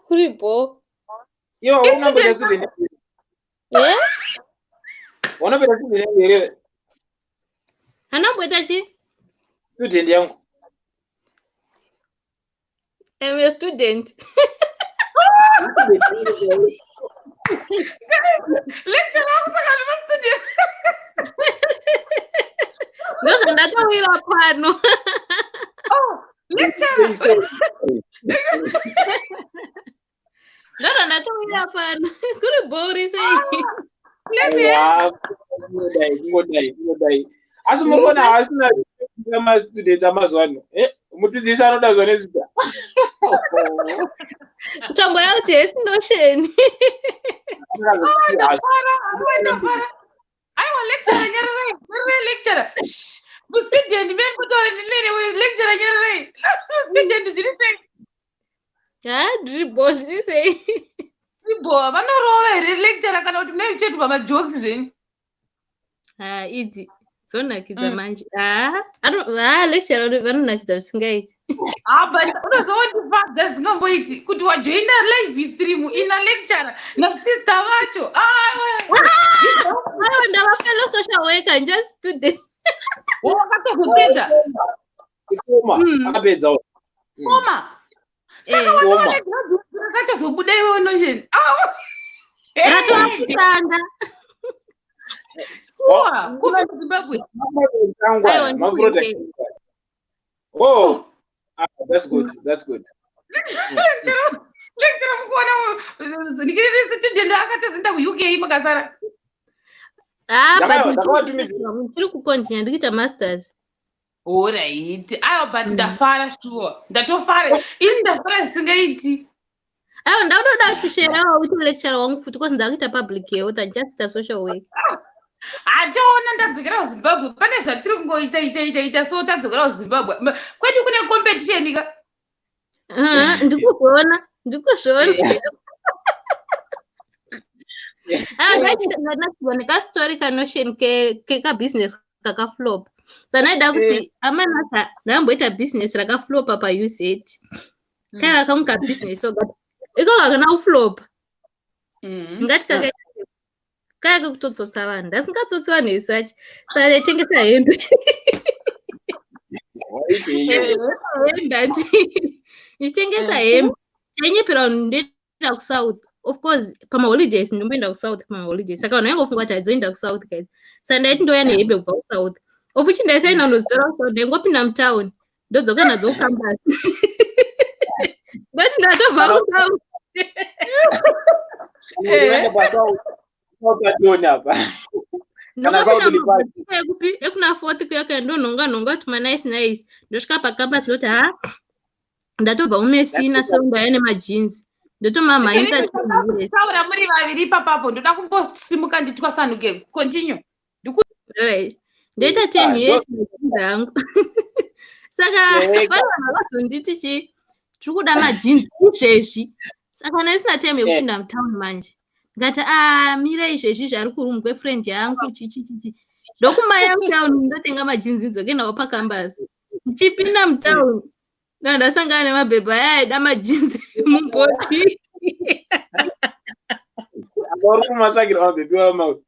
[SPEAKER 8] Kuripo.
[SPEAKER 2] Yo, unapenda student yangu.
[SPEAKER 8] Yeah?
[SPEAKER 2] Unapenda student yangu ile.
[SPEAKER 8] Anambweta chi?
[SPEAKER 2] Student yangu.
[SPEAKER 8] I'm a student.
[SPEAKER 1] Lecture akusaka student.
[SPEAKER 8] Ndoza ndatawira pano.
[SPEAKER 1] Lecture.
[SPEAKER 8] Ndoza ndatawira pano. Kuri bori sei.
[SPEAKER 2] Ngodai. Asi murona asina kama students amazwano. Mutidzisi anoda zvone zita.
[SPEAKER 8] Tambo yauti yes notion.
[SPEAKER 1] Aiwa lecturer nyarare lecturer. Student men kutore nilene lecturer nyarare. Student zviri
[SPEAKER 8] Dribo zviri sei.
[SPEAKER 1] Dribo vanorova here lecturer kana kuti mune chetu pama jokes zveni.
[SPEAKER 8] Idzi dzonakidza manje. Lecturer vanonakidza zvisingaiti.
[SPEAKER 1] But unozondifadza zvingamboiti kuti wajoina live stream ina lecturer nasister vacho.
[SPEAKER 8] Ndava fellow social worker just student.
[SPEAKER 1] Wakatozopedza.
[SPEAKER 2] Akapedza.
[SPEAKER 1] Koma. Saka watoona graduate rakachozobuda iwe notion.
[SPEAKER 8] Ratokutanda.
[SPEAKER 1] Sure. Kuma kuZimbabwe.
[SPEAKER 2] Oh, that's good. That's good.
[SPEAKER 1] Lecturer mukona ndikiri student akatozinda kuUK makasara.
[SPEAKER 8] But tiri kucontinue ndikuita masters.
[SPEAKER 1] Alright. But ndafara sure. Ndatofara. Ini ndafara zvisingaiti.
[SPEAKER 8] Ndaunoda kusherawo with lecturer wangu futi because ndakuita public health and just a social work.
[SPEAKER 1] Ataona ndadzokera kuZimbabwe pane zvatiri kungoita so tadzokera kuZimbabwe kwedu kune competition ka.
[SPEAKER 8] Ndikuzviona. Ndakastori kanotion kekabusiness kakaflop. Sanaida kuti amanaka ndamboita business rakaflopa paUZ. Kaya kamuka business so but iko kana uflop. Ngati kakaita kaya kutotsotsa vanhu ndasingatsotsi nesuch saka ndaitengesa hembe. Ndichitengesa hembe tainyepera ndoenda kuSouth. Of course pamaholidays ndomboenda kuSouth pamaholidays saka vanhu vaingofunga kuti haizoenda kuSouth guys. Saka ndaiti ndouya nehembe kubva kuSouth. Ofuchi ndaisaina nozitora kuSouth ndaingopinda mutawuni ndodzoka nadzo kucampus. Ndati ndatobva kuSouth. Ekuna 4th kuyaka ndonhonga kuti nice ndosvika pacampus ndoti ndatobva mumesina so ndaya nemajinzi ndotomamhaisa
[SPEAKER 1] taura muri vaviri papapo ndoda kumbosimuka nditwasanuke continue
[SPEAKER 8] ndoita 10 years majinzi angu saka vanhu vakazonditi tiri kuda majinzi izvezvi saka naisina time yekupinda mutawuni manje ngati mira izvezvi zviri kurumu kwefriend yangu chichichichi ndokumaya mutawuni ndotenga majinzi ndoke nawo pacampus ndichipinda mutawuni ndasangana nemabhebha aida majinzi mubhoti.
[SPEAKER 2] Uri kumatsvakira mabhebhi wamau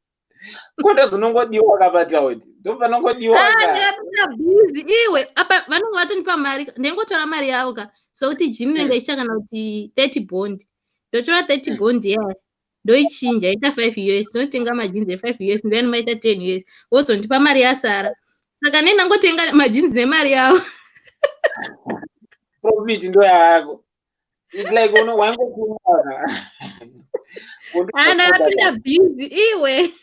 [SPEAKER 2] konde zvinongodiwa akabata kuti ndopanongodiwa
[SPEAKER 8] ndakapinda bhizi iwe apa vanenge vatonipa mari ndengotora mari yavo ka sokuti jini inenge ichita kana kuti 30 bond ndotora 30 bond yaya ndoichinja ita 5 US ndinotenga majinzi e5 US then maita 10 US wozondipa mari yasara saka nenda ngotenga majinzi nemari yavo.
[SPEAKER 2] profit ndo yako it's like wangokuaka
[SPEAKER 8] ndakapinda bhizi iwe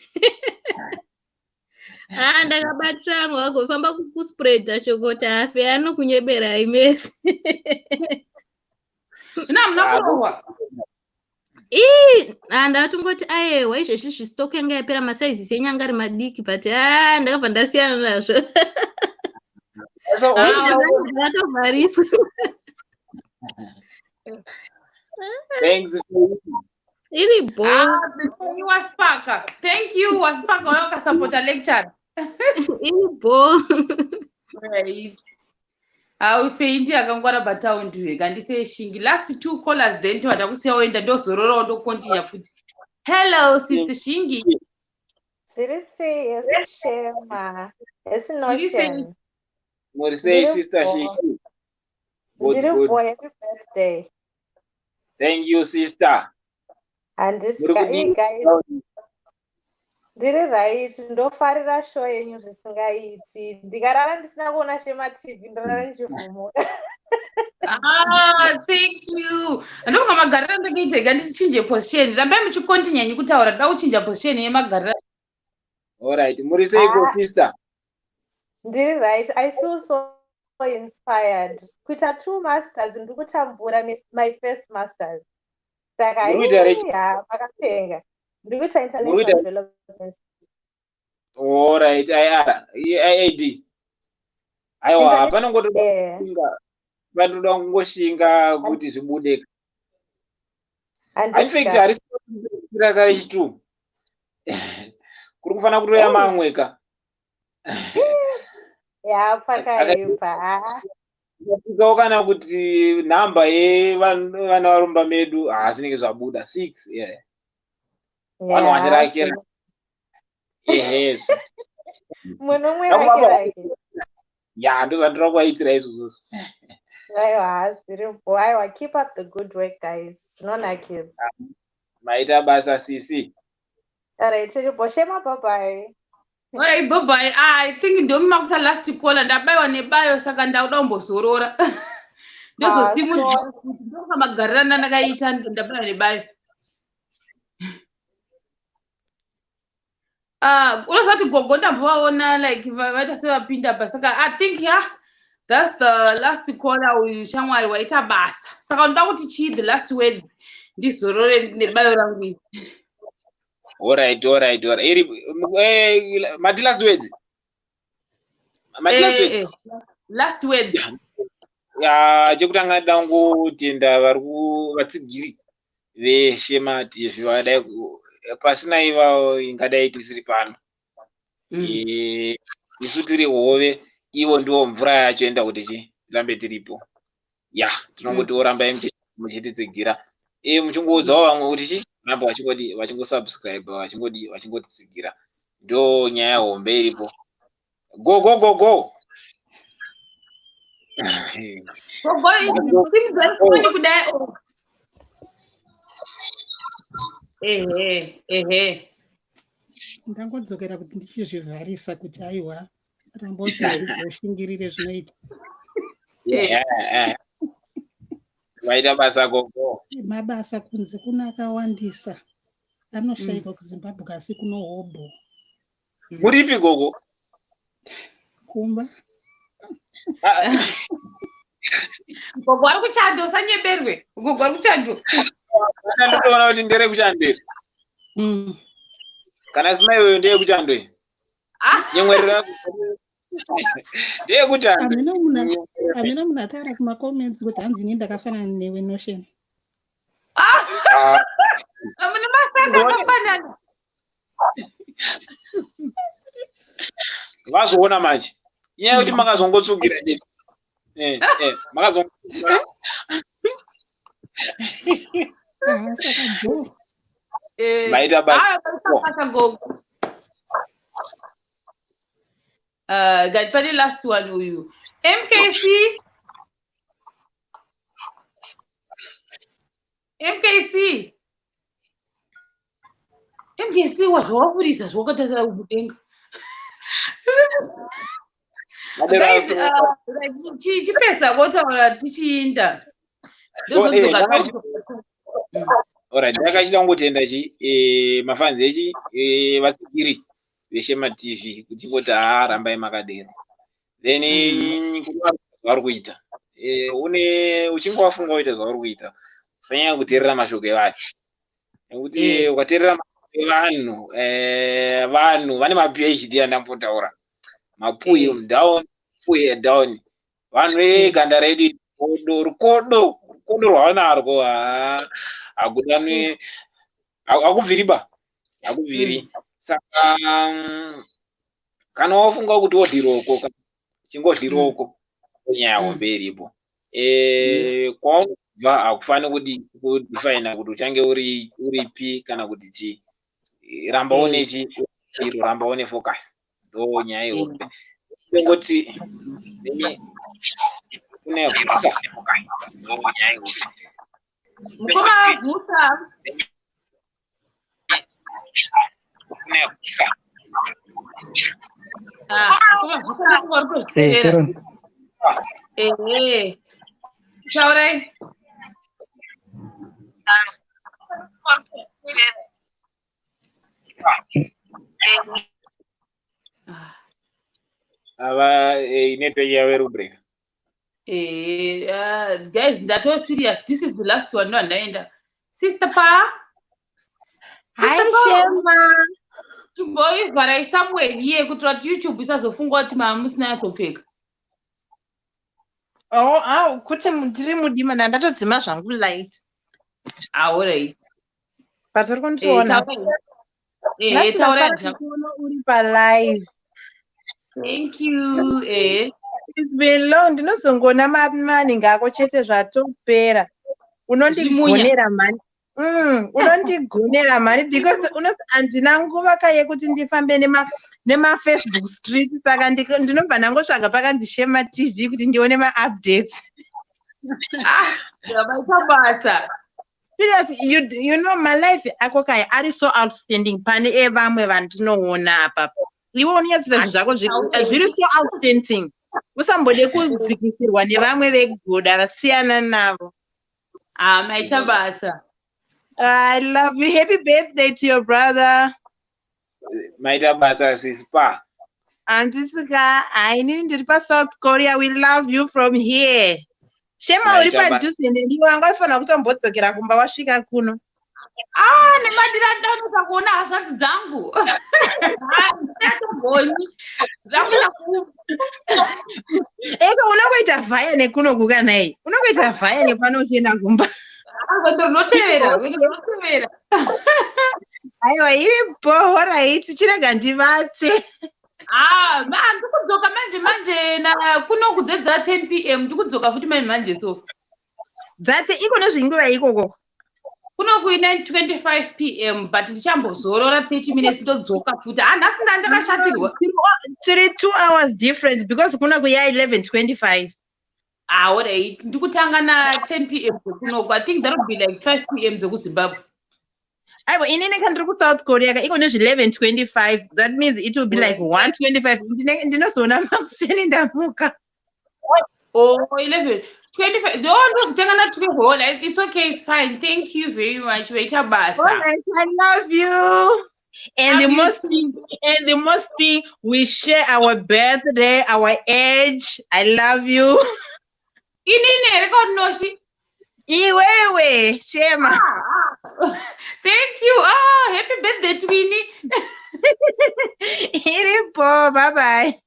[SPEAKER 8] ndakabatirana wagofamba kuspreada shokoti afe anokunyebera imesi.
[SPEAKER 1] Munakurohwa
[SPEAKER 8] ndatongoti ayewa izvezvi zvistock yanga yapera masaizisi enyanga ari madiki but ndakabva ndasiyana nazvo. Ndatovhariswa.
[SPEAKER 2] Thanks.
[SPEAKER 8] Iri bo.
[SPEAKER 1] Waspaka. Thank you Waspaka wakasupporta lecture.
[SPEAKER 8] Iri bo.
[SPEAKER 1] Right. Feindi akangwara batown ndiwe kandise shingi last 2 callers then tawadakusiya oenda ndozorora ndo continue futi. Hello sister Shingi.
[SPEAKER 9] Yes Shema. Yes Notion.
[SPEAKER 2] What say sister Shingi?
[SPEAKER 9] Good boy, happy birthday.
[SPEAKER 2] Thank you sister.
[SPEAKER 9] And this guys ndiri right ndofarira show yenyu zvisingaiti ndikarara ndisina kuona Shema TV ndorara ndichivhumuka.
[SPEAKER 1] Thank you. Ndonga magarira ndakaita ndichinje position rambai muchikontinue nyikutaura da uchinja position yemagarira.
[SPEAKER 2] All right muri seiko sister?
[SPEAKER 9] Ndiri right. I feel so inspired kuita 2 masters ndikutambura my first masters saka makapenga ndikuita international development.
[SPEAKER 2] All right IID aiwa hapana ngotoda vanoda kungoshinga kuti zvibude. In fact harisira kare chitu kuri kufanira kutoya mamweka
[SPEAKER 9] pakaipa
[SPEAKER 2] ikao kana kuti nhamba yevana varumba medu zvinenge zvabuda 6 vanowani rake ehezvo
[SPEAKER 9] munomwe rake
[SPEAKER 2] ndozvandira kuvaitira izvozvo.
[SPEAKER 9] Aiwa, keep up the good work guys. Zvinonakidza.
[SPEAKER 2] Maita basa sisi.
[SPEAKER 9] Alright, tiripo Shema, bye bye.
[SPEAKER 1] Alright, bye bye. I think ndomi makuta last call ndabaiwa nebayo saka ndauda kumbozorora. Ndozosimudzira kuti ndomagarira ndakaita ndabaiwa nebayo. Unozati gogo ndambovaona like vaita sevapinda basa saka I think that's the last caller ushamwari waita basa saka ndoda kuti chii the last words ndizorore nebayo rangu.
[SPEAKER 2] Alright. Mati last words.
[SPEAKER 1] Last words.
[SPEAKER 2] Chekutanga dangu tenda vatsigiri veShema TV vadai pasina ivavo ingadai tisiri pano. Isu tiri hove ivo ndivo mvura yacho enda kuti tirambe tiripo. Tinongoti oramba muchititsigira. Muchingoudzawo vamwe kuti ramba vachingosubscribe vachingotitsigira. Ndo nyaya hombe iripo. Go.
[SPEAKER 1] Gogo simzani kudai.
[SPEAKER 4] Ndangodzokera kuti ndichizvivharisa kuti aiwa rambochashingirire zvinoita.
[SPEAKER 2] Vaita basa gogo.
[SPEAKER 4] Mabasa kunze kuna akawandisa. Anoshaikwa kuZimbabwe asi kuno hobho.
[SPEAKER 2] Muripi gogo?
[SPEAKER 4] Kumba.
[SPEAKER 1] Gogo ari kuchando usanyeberwe. Gogo ari kuchando.
[SPEAKER 2] Ndinoona kuti ndere kuchandere. Kana sima iweyo ndeye kuchando iyi. Nyemwerera ndeye kuchando.
[SPEAKER 4] Amina munhu ataura kumacomments kuti hanzi ini ndakafanana newe Notion.
[SPEAKER 1] Amuna masaka akafanana.
[SPEAKER 2] Vazoona manje. Iye kuti makazongotsugira ndini. Makazo.
[SPEAKER 4] Saka go.
[SPEAKER 2] Maita basa.
[SPEAKER 1] Basa go. Got the last one with you. MKC. MKC was wafurisa zvokatazira kubudenga. Guys, chipesa votaura tichiinda.
[SPEAKER 2] Alright, ndakachida kungotenda mafanzi echi vasikiri veShema TV kuti ngoti rambai makadero. Then vari kuita. Uchinge wafunga kuita zvauri kuita. Usanyanya kuteerera mashoko evanhu. Nekuti ukateerera mashoko evanhu, vanhu vane maPhD andambotaura. Mapull down, down. Vanhu veganda redu rukodo rwavanarwo akubviri. Saka kana wafunga kuti wodhiroko chingodhiroko nyaya mberipo. Kwaunobva akufani kudefine kuti uchange uripi kana kuti chi. Ramba one chiro, ramba one focus. Ndo nyaya iyoyo. Ngoti kune vusa ndo nyaya iyoyo.
[SPEAKER 1] Mukoma vusa.
[SPEAKER 10] Sharon.
[SPEAKER 1] Chaurai.
[SPEAKER 2] Network yawe rubric.
[SPEAKER 1] Guys, that was serious. This is the last one. No, naenda. Sister Pa.
[SPEAKER 11] Hi, Shema.
[SPEAKER 1] Boys, but I somewhere here could try YouTube isazofungwa kuti mamusina yasopfeka.
[SPEAKER 11] Kuti ndiri mudima ndatodzima zvangu light.
[SPEAKER 1] Alright.
[SPEAKER 11] But uri kundiona.
[SPEAKER 1] Taura
[SPEAKER 11] uri pa live.
[SPEAKER 1] Thank you.
[SPEAKER 11] It's been long. Ndinozongona mani ngako chete zvatopera. Unondigonera mani. Unondigonera mani because andina nguva yekuti ndifambe nema Facebook street saka ndinobva ndangotsvaga pakanzi Shema TV kuti ndione ma updates.
[SPEAKER 1] Basa.
[SPEAKER 11] Seriously, you know my life akokai ari so outstanding pane evamwe vandinoona apa. Iwe unoyadzira zvako zviri so outstanding. Usambode kudzikisirwa nevamwe vegoda vasiyana navo.
[SPEAKER 1] Maita basa.
[SPEAKER 11] I love you. Happy birthday to your brother.
[SPEAKER 2] Maita basa sispa.
[SPEAKER 11] Anditsika, I need to pass South Korea. We love you from here. Shema uri padhuze ndiwe angafana kutombodzokera kumba wasvika kuno.
[SPEAKER 1] Nemadira ndanoda kuona hashanzi dzangu. Ndatomboni. Ndamuna ku.
[SPEAKER 11] Unongoita vhaya nekuno kuka naye. Unongoita vhaya nepano uchienda kumba.
[SPEAKER 1] Notevera.
[SPEAKER 11] Aiwa, iri bhora iti chirega ndivate.
[SPEAKER 1] Ndikudzoka manje na kuno kudzedza 10 PM ndikudzoka futi manje so.
[SPEAKER 11] Dzate iko nezvinguva ikoko.
[SPEAKER 1] Kuno kuina 25 PM but ndichambozorora 30 minutes ndodzoka futi. Nhasi ndakashatirwa.
[SPEAKER 11] Tiri 2 hours difference because kuno kuya 11:25.
[SPEAKER 1] Alright. Ndikutanga na 10 PM kuno. I think that would be like 5 PM Zimbabwe.
[SPEAKER 11] Aiwa, inini kandiri kuSouth Korea iko nezvi 11:25. That means it will be like 1:25. Ndinozoona makuseni ndamuka.
[SPEAKER 1] 11:25. Ndozitenga na 12. It's okay, it's fine. Thank you very much. Waita basa.
[SPEAKER 11] Alright, I love you. And the most thing, we share our birthday, our age. I love you.
[SPEAKER 1] Inini record noshi.
[SPEAKER 11] Iwewe, Shema.
[SPEAKER 1] Thank you. Happy birthday, Twinnie.
[SPEAKER 11] Iripo, bye-bye.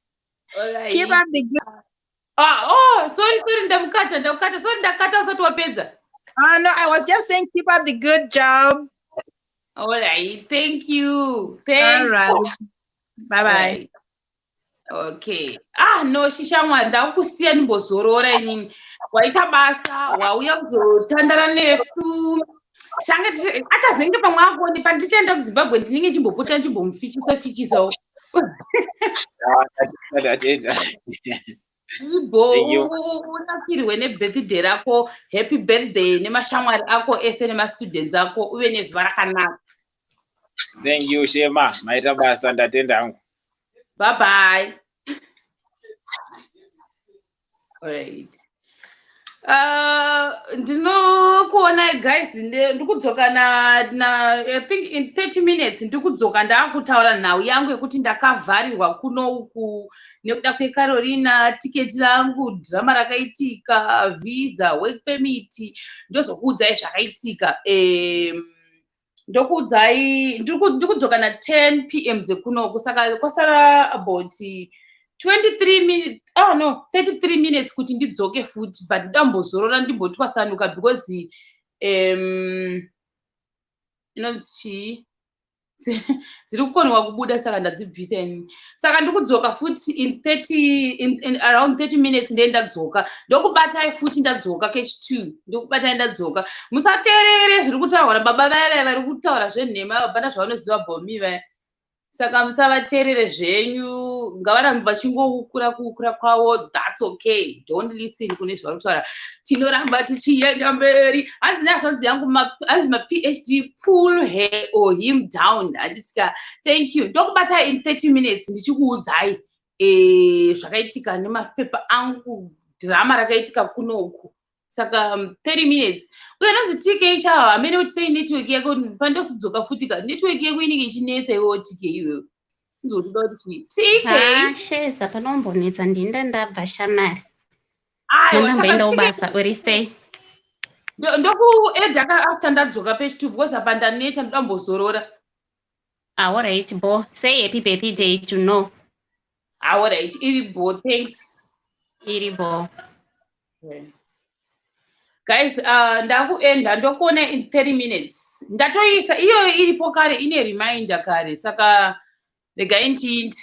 [SPEAKER 1] Alright.
[SPEAKER 11] Keep up the good.
[SPEAKER 1] Sorry, ndakukata. Sorry, ndakata usati wapedza.
[SPEAKER 11] No, I was just saying keep up the good job.
[SPEAKER 1] Alright, thank you. Thanks.
[SPEAKER 11] All right. Bye-bye.
[SPEAKER 1] Okay. No, shishamwari ndakusiya ndimbozorora inini. Waita basa, wauya kuzotandara nesu. Achazenge pamwe akoni pandichaenda kuZimbabwe ndinenge chimbopota ndimbomufichisa. Ibo unakirwe nebirthday rako, happy birthday nemashamwari ako ese nemastudents ako uve nezuva rakanaka.
[SPEAKER 2] Thank you Shema, maita basa ndatenda hangu.
[SPEAKER 1] Bye bye. Alright. Ndinokuona guys ndikudzoka I think in 30 minutes ndikudzoka ndaakutaura nhau yangu yekuti ndakavharirwa kuno uku nekuda kwekarorina, tiketi rangu, dhirama rakaitika, visa, work permit, ndozokuudzai zvakaitika. Ndikudzoka na 10 p.m. dzekunoku, saka kwasara about 23 minutes, 33 minutes kuti ndidzoke futi, but ndambozorora ndimbotwasanuka because dziri kukonwa kubuda saka ndadzibvisa ini. Saka ndikudzoka futi in around 30 minutes ndendadzoka. Ndokubatai futi ndadzoka catch 2. Ndokubatai ndadzoka. Musateerere zviri kutaurwa nababa vaya vari kutaura zvenhema vabvana zvavanoziva bomi vaya. Saka musavateerere zvenyu, ngavarambe vachingokura kukura kwavo, that's okay. Don't listen kune zvavari kutaura. Tinoramba tichienda mberi. Hanzi nazvanzi yangu hanzi ma-PhD, pull her or him down. Anditika thank you. Ndokubata in 30 minutes ndichikuudzai zvakaitika nemapepa angu, dhirama rakaitika kunoku. Saka 30 minutes. Uye nozi TK chawa amene kuti sei network yako pandosudzoka futi ka network yako inenge ichinetsa iwe TK iwe. Nzotoda kuti TK
[SPEAKER 10] sheza panombonetsa ndinda ndabva shamari.
[SPEAKER 1] Aiwa
[SPEAKER 10] saka ubasa uri sei?
[SPEAKER 1] Ndokuedha after ndadzoka page 2 because apa ndaneta ndambozorora.
[SPEAKER 10] Alright bo, say happy birthday to know.
[SPEAKER 1] Alright, iri bo, thanks.
[SPEAKER 10] Iri bo.
[SPEAKER 1] Okay. Guys, ndakuenda ndokuona in 30 minutes. Ndatoisa iyo iripo kare ine reminder kare, saka regai ndindi.